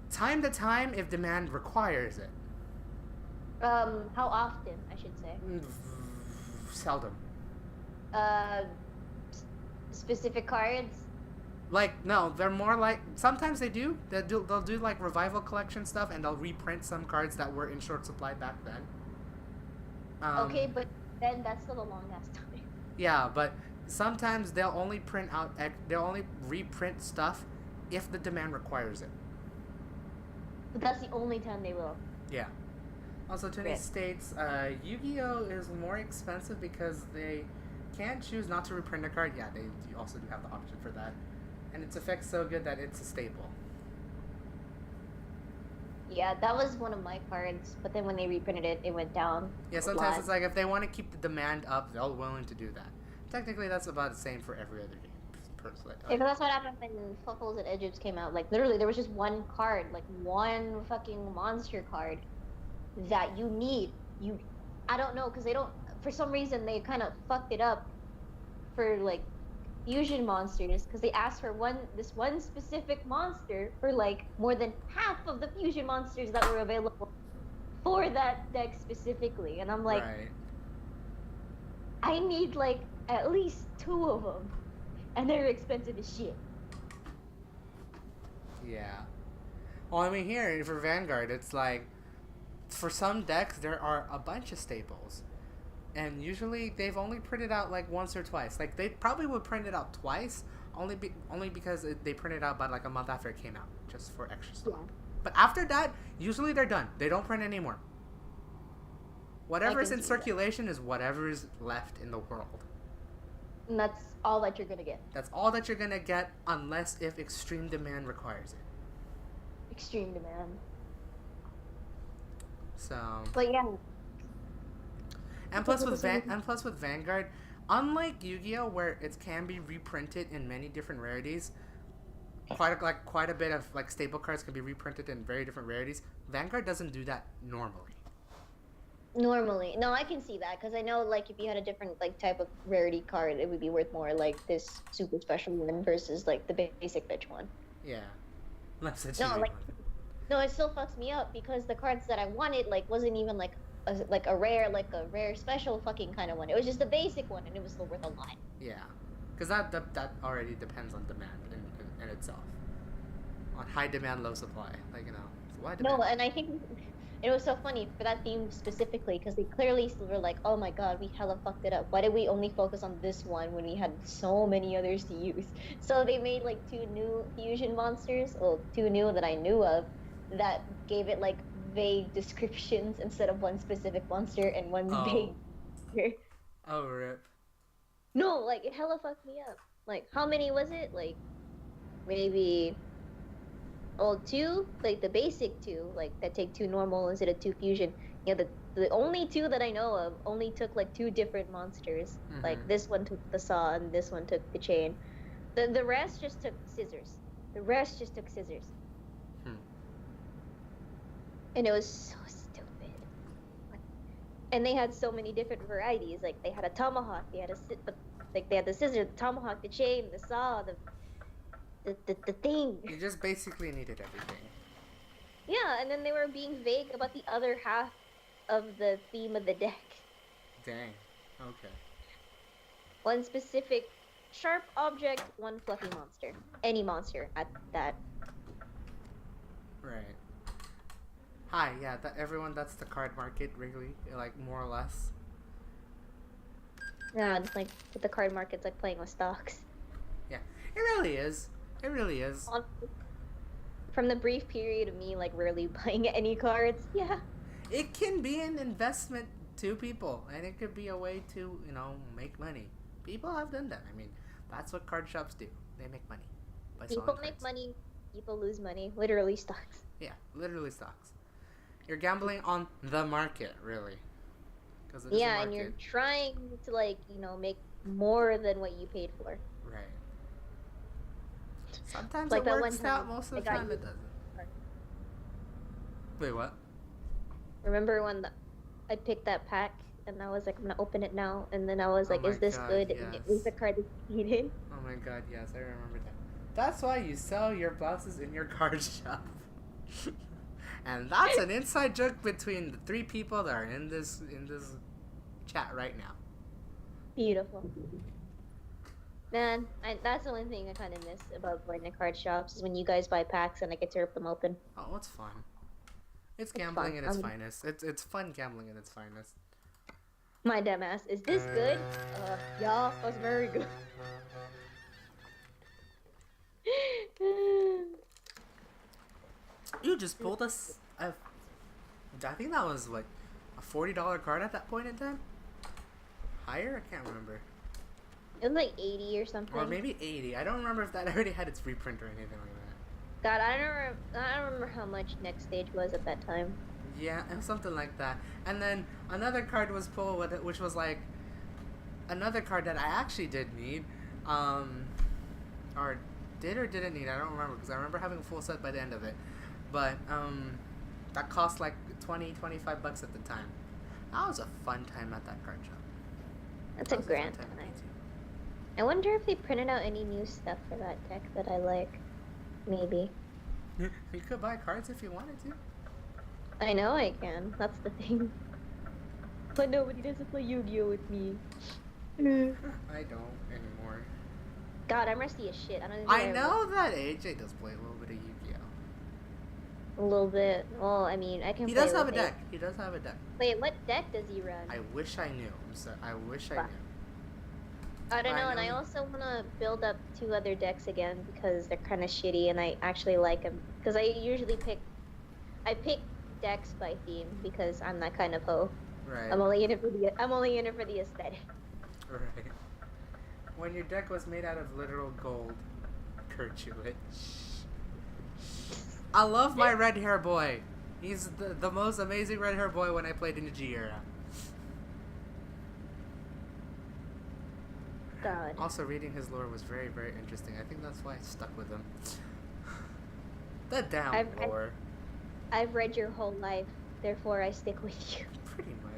Time to time, if demand requires it. How often, I should say? Seldom. Specific cards? Like, no, they're more like, sometimes they'll do like revival collection stuff and they'll reprint some cards that were in short supply back then. Okay, but then that's still a long ass time. Yeah, but sometimes they'll only reprint stuff if the demand requires it. But that's the only time they will. Yeah. Also, Tony states, Yu-Gi-Oh is more expensive because they can't choose not to reprint a card. Yeah, they also do have the option for that. And its effect's so good that it's a staple. Yeah, that was one of my cards, but then when they reprinted it, it went down. Yeah, sometimes it's like if they want to keep the demand up, they're willing to do that. Technically, that's about the same for every other game, personally. Yeah, but that's what happened when Fluffles and Edge Imps came out. Like, literally, there was just one card, like one fucking monster card that you need. I don't know, because they don't, for some reason, they kind of fucked it up for, like, fusion monsters, because they asked for this one specific monster for like more than half of the fusion monsters that were available for that deck specifically, and I'm like, I need like at least 2 of them, and they're expensive as shit. Yeah. Well, I mean, here for Vanguard, it's like for some decks there are a bunch of staples. And usually they've only printed out like once or twice. Like they probably would print it out twice, only because they printed out about like a month after it came out, just for extra stuff. Yeah. But after that, usually they're done. They don't print anymore. Whatever's in circulation is whatever is left in the world. And that's all that you're gonna get. That's all that you're gonna get, unless if extreme demand requires it. Extreme demand. So. But yeah. And plus with Vanguard, unlike Yu-Gi-Oh, where it can be reprinted in many different rarities, quite a bit of like staple cards can be reprinted in very different rarities. Vanguard doesn't do that normally. Normally, no, I can see that because I know like if you had a different like type of rarity card, it would be worth more. Like this super special one versus like the basic bitch one. Yeah, that's a No, cheesy like one. no, it still fucks me up because the cards that I wanted like wasn't even like a rare special fucking kind of one. It was just a basic one, and it was still worth a lot. Yeah, because that already depends on demand in itself. On high demand, low supply. Like supply No, demand. and I think it was so funny for that theme specifically because they clearly were like, "Oh my god, we hella fucked it up. Why did we only focus on this one when we had so many others to use?" So they made like two new fusion monsters, well, two new that I knew of, that gave it like vague descriptions instead of one specific monster and one Oh. vague monster. Oh rip. No, like it hella fucked me up. Like how many was it? Like maybe two, like the basic two, like that take two normal instead of two fusion. Yeah, the only two that I know of only took like two different monsters. Mm-hmm. Like this one took the saw and this one took the chain. The rest just took scissors. The rest just took scissors. Hmm. And it was so stupid. And they had so many different varieties. Like they had a tomahawk, they had they had the scissors, the tomahawk, the chain, the saw, the thing. You just basically needed everything. Yeah, and then they were being vague about the other half of the theme of the deck. Dang. Okay. One specific sharp object, one fluffy monster. Any monster at that. Right. Hi, yeah, that's the card market, really, like, more or less. Yeah, it's like the card market's like playing with stocks. Yeah, it really is. It really is. From the brief period of me like rarely buying any cards, yeah. It can be an investment to people, and it could be a way to, make money. People have done that. I mean, that's what card shops do. They make money by selling People make cards. money, people lose money. Literally stocks. Yeah, literally stocks. You're gambling on the market, really. Yeah, and you're trying to make more than what you paid for. Right. Sometimes like it that works one out, time most of the time it doesn't. Wait, what? Remember when I picked that pack and I was like, I'm gonna open it now, and then I was like, is this good? Yes. And it was the card that you needed. Oh my god, yes, I remember that. That's why you sell your blouses in your card shop. And that's an inside joke between the three people that are in this chat right now. Beautiful. Man, that's the only thing I kind of miss about going to card shops is when you guys buy packs and I get to rip them open. Oh, it's fun. It's gambling at its finest. It's fun gambling at its finest. My dumb ass. Is this good? Yeah, that's very good. You just pulled us. I think that was like a $40 card at that point in time. Higher? I can't remember. It was like 80 or something. Or maybe 80. I don't remember if that already had its reprint or anything like that. God, I don't remember how much next stage was at that time. Yeah, something like that. And then another card was pulled with it, which was like another card that I actually did need, or didn't need. I don't remember because I remember having a full set by the end of it. But that cost like $20-$25 at the time. That was a fun time at that card shop. That's a grand time. I wonder if they printed out any new stuff for that deck that I like. Maybe. You could buy cards if you wanted to. I know I can. That's the thing. But nobody doesn't play Yu-Gi-Oh with me. I don't anymore. God, I'm rusty as shit. I know that AJ does play a little bit of Yu-Gi-Oh. A little bit. Well, I mean, I can. He does have a deck. He does have a deck. Wait, what deck does he run? I wish I knew. I wish I knew. I don't know, and I also want to build up 2 other decks again because they're kind of shitty, and I actually like them. Because I usually pick decks by theme because I'm that kind of hoe. Right. I'm only in it for the aesthetic. Right. When your deck was made out of literal gold, Kurchuit. I love my red hair boy. He's the most amazing red hair boy when I played in the G era. God. Also, reading his lore was very, very interesting. I think that's why I stuck with him. The damn I've, I've lore. I've read your whole life, therefore I stick with you. Pretty much.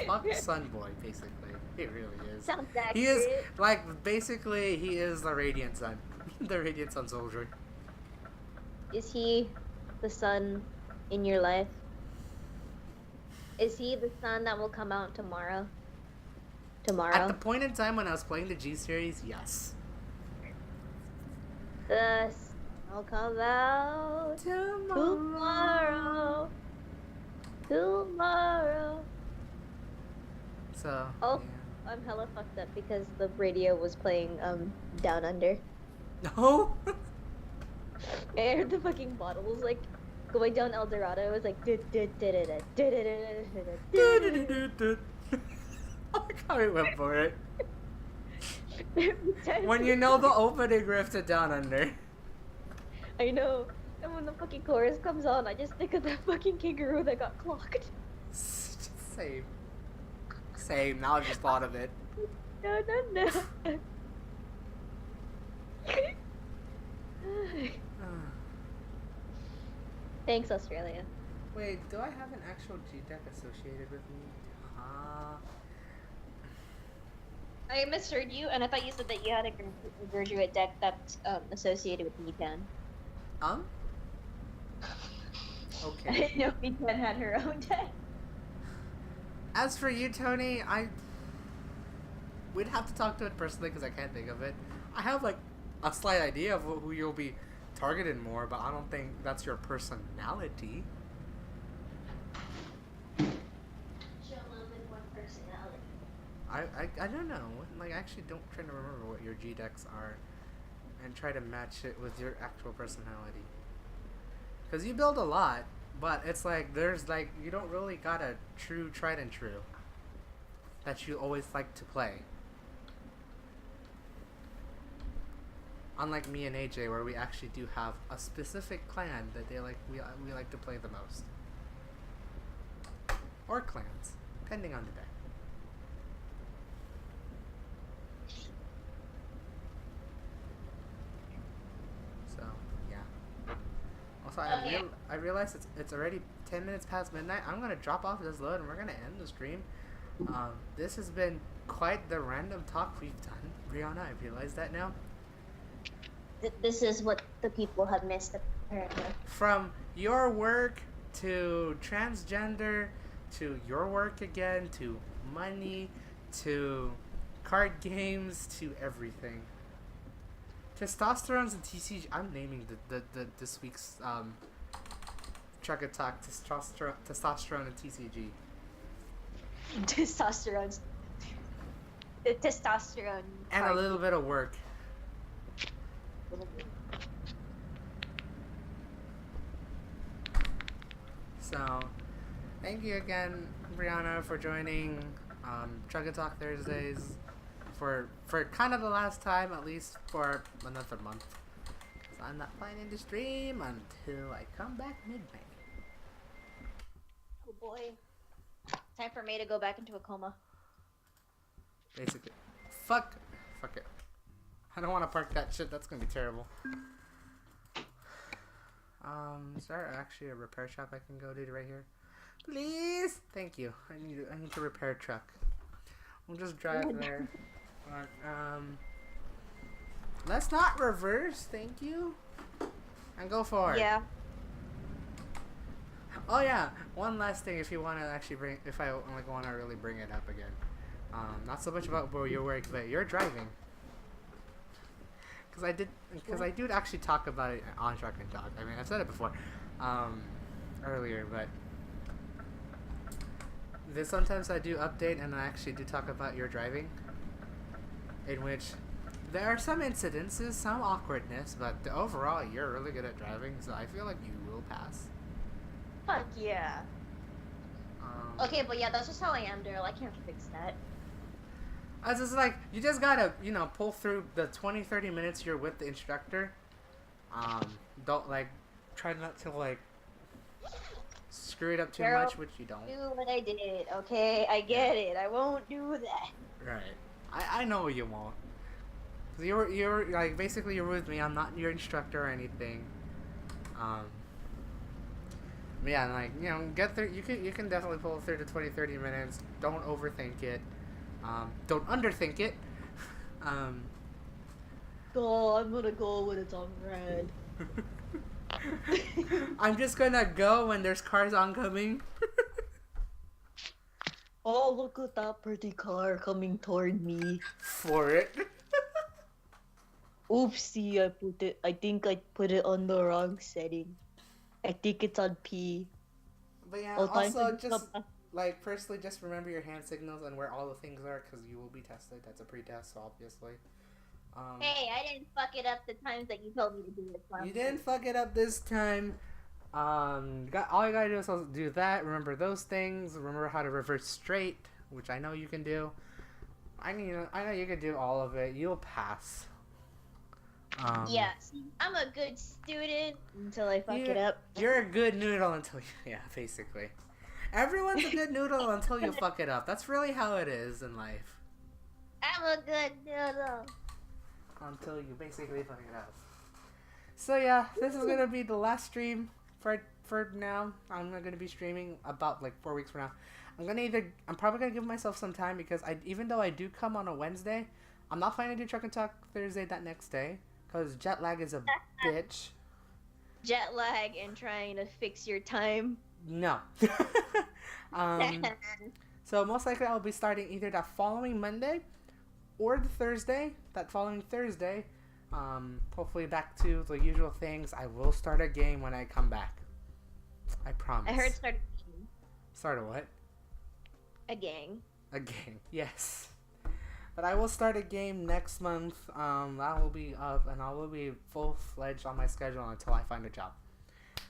Fuck Sunboy, basically. He really is. Sounds He is, accurate. like, basically, he is the Radiant Sun. The Radiant Sun soldier. Is he the sun in your life? Is he the sun that will come out tomorrow? At the point in time when I was playing the G series, yes. The sun will come out tomorrow. Tomorrow. So. Oh, Yeah. I'm hella fucked up because the radio was playing Down Under. No. I heard the fucking bottles like going down El Dorado. It was like I can't wait for it. When you know the opening riff to Down Under. I know. And when the fucking chorus comes on, I just think of that fucking kangaroo that got clocked. Same. Same. Now I've just thought of it. No. Thanks, Australia. Wait, do I have an actual G deck associated with me? I misheard you, and I thought you said that you had a graduate deck that's associated with Nitan. Okay. I didn't know Nitan had her own deck. As for you, Tony, we'd have to talk to it personally because I can't think of it. I have like a slight idea of who you'll be targeted more, but I don't think that's your personality. Show a little bit more personality. I don't know. Like, I actually don't try to remember what your G decks are and try to match it with your actual personality. Because you build a lot, but it's like, there's like, you don't really got a true tried and true that you always like to play. Unlike me and AJ, where we actually do have a specific clan that we like to play the most. Or clans, depending on the day. So, yeah. Also, I realize it's already 10 minutes past midnight. I'm gonna drop off this load and we're gonna end the stream. This has been quite the random talk we've done, Brianna. I realize that now. This is what the people have missed, apparently. From your work to transgender to your work again to money to card games to everything. Testosterones and TCG. I'm naming the this week's Truck Attack testosterone and TCG. Testosterone. The testosterone. And a little bit of work. So, thank you again, Brianna, for joining Truck and Talk Thursdays for kind of the last time, at least for another month. Because I'm not planning to stream until I come back midnight. Oh boy. Time for me to go back into a coma. Basically. Fuck it. I don't want to park that shit. That's gonna be terrible. Is there actually a repair shop I can go to right here? Please? Thank you. I need to repair a truck. We'll just drive there. But, let's not reverse, thank you. And go forward. Yeah. Oh yeah, one last thing if you want to actually if I want to really bring it up again. Not so much about your work, but your driving. Because I do actually talk about it on Truck and Talk. I mean, I've said it before, earlier, but sometimes I do update and I actually do talk about your driving, in which there are some incidences, some awkwardness, but overall you're really good at driving, so I feel like you will pass. Fuck yeah. Okay, but yeah, that's just how I am, Daryl. I can't fix that. I was just like, you just gotta, pull through the 20-30 minutes you're with the instructor. Don't, try not to, screw it up too much, which you don't. Do what I did, okay? I get it. I won't do that. Right. I know you won't. Cause you're basically you're with me. I'm not your instructor or anything. Um, yeah, and, like, get through. You can definitely pull through to 20, 30 minutes. Don't overthink it. Don't underthink it. Um, Go, I'm gonna go when it's on red. I'm just gonna go when there's cars oncoming. Oh, look at that pretty car coming toward me. For it. Oopsie, I think I put it on the wrong setting. I think it's on P. But yeah, Oh, time also to just come like personally, just remember your hand signals and where all the things are, because you will be tested. That's a pre-test, obviously. Hey, I didn't fuck it up the times that you told me to do it. You didn't fuck it up this time. All you gotta do is do that. Remember those things. Remember how to reverse straight, which I know you can do. I know you can do all of it. You'll pass. Yeah, see, I'm a good student until I fuck it up. You're a good noodle until yeah, basically. Everyone's a good noodle until you fuck it up. That's really how it is in life. I'm a good noodle. Until you basically fuck it up. So yeah, this is gonna be the last stream for now. I'm gonna be streaming about like 4 weeks from now. I'm probably gonna give myself some time because even though I do come on a Wednesday, I'm not planning to do Truck and Talk Thursday that next day because jet lag is a bitch. Jet lag and trying to fix your time. No. So most likely I'll be starting either that following Monday or the Thursday. That following Thursday. Hopefully back to the usual things. I will start a game when I come back. I promise. I heard start a game. Start a what? A gang. A game, yes. But I will start a game next month. That will be up, and I will be full-fledged on my schedule until I find a job.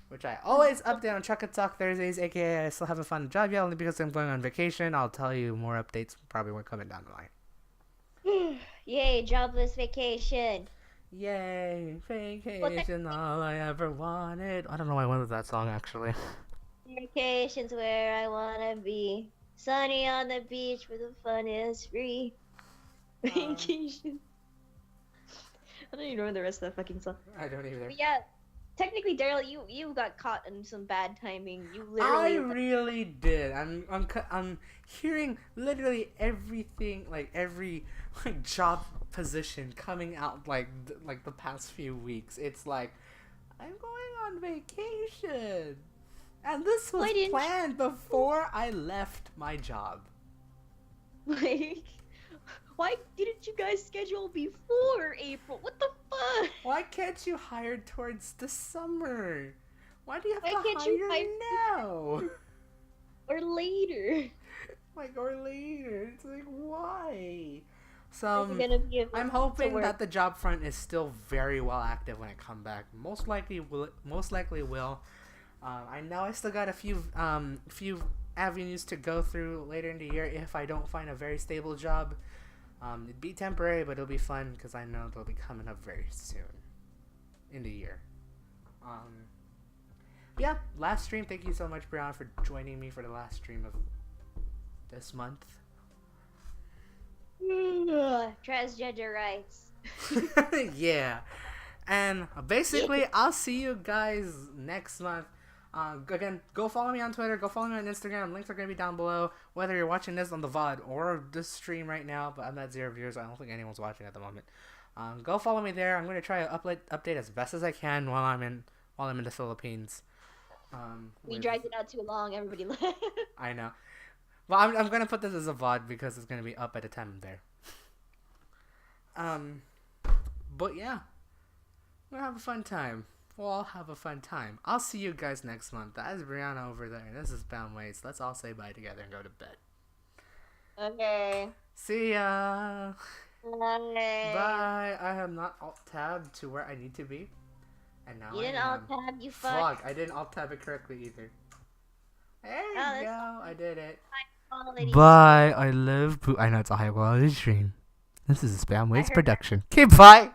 Which I always update on Truck and Talk Thursdays, aka I still haven't found a job yet, only because I'm going on vacation. I'll tell you more updates probably when coming down the line. Yay, jobless vacation. Yay, vacation, all I ever wanted. I don't know why I went with that song, actually. Vacation's where I wanna be. Sunny on the beach where the fun is free. Vacation. I don't even know the rest of that fucking song. I don't either. But yeah, technically, Daryl, you got caught in some bad timing. You I literally. really did. I'm hearing literally everything, like every like job position coming out like the past few weeks. It's like I'm going on vacation, and this was planned before I left my job. Like, why didn't you guys schedule before April? What the fuck? Why can't you hire towards the summer? Why do you have to hire now? Or later. Or later. It's like, why? So, I'm hoping that the job front is still very well active when I come back. Most likely will. I know I still got a few avenues to go through later in the year if I don't find a very stable job. It'd be temporary, but it'll be fun because I know they'll be coming up very soon in the year. Yeah, last stream. Thank you so much, Brianna, for joining me for the last stream of this month. Transgender rights. Yeah. And basically, I'll see you guys next month. Again, go follow me on Twitter. Go follow me on Instagram. Links are going to be down below. Whether you're watching this on the VOD or this stream right now, but I'm at 0 viewers. I don't think anyone's watching at the moment. Go follow me there. I'm going to try to update as best as I can while I'm in the Philippines. We dragged it out too long. Everybody left. I know. Well, I'm going to put this as a VOD because it's going to be up at the time I'm there. But yeah. We're going to have a fun time. We'll all have a fun time. I'll see you guys next month. That is Brianna over there. This is Bound Waits. Let's all say bye together and go to bed. Okay. See ya. Bye. Bye. I have not alt-tabbed to where I need to be. And now you didn't alt-tab, you fuck. Fuck, I didn't alt-tab it correctly either. There you go. I did it. Bye. I love... I know it's a high quality stream. This is a Spam Waits production. Okay, bye.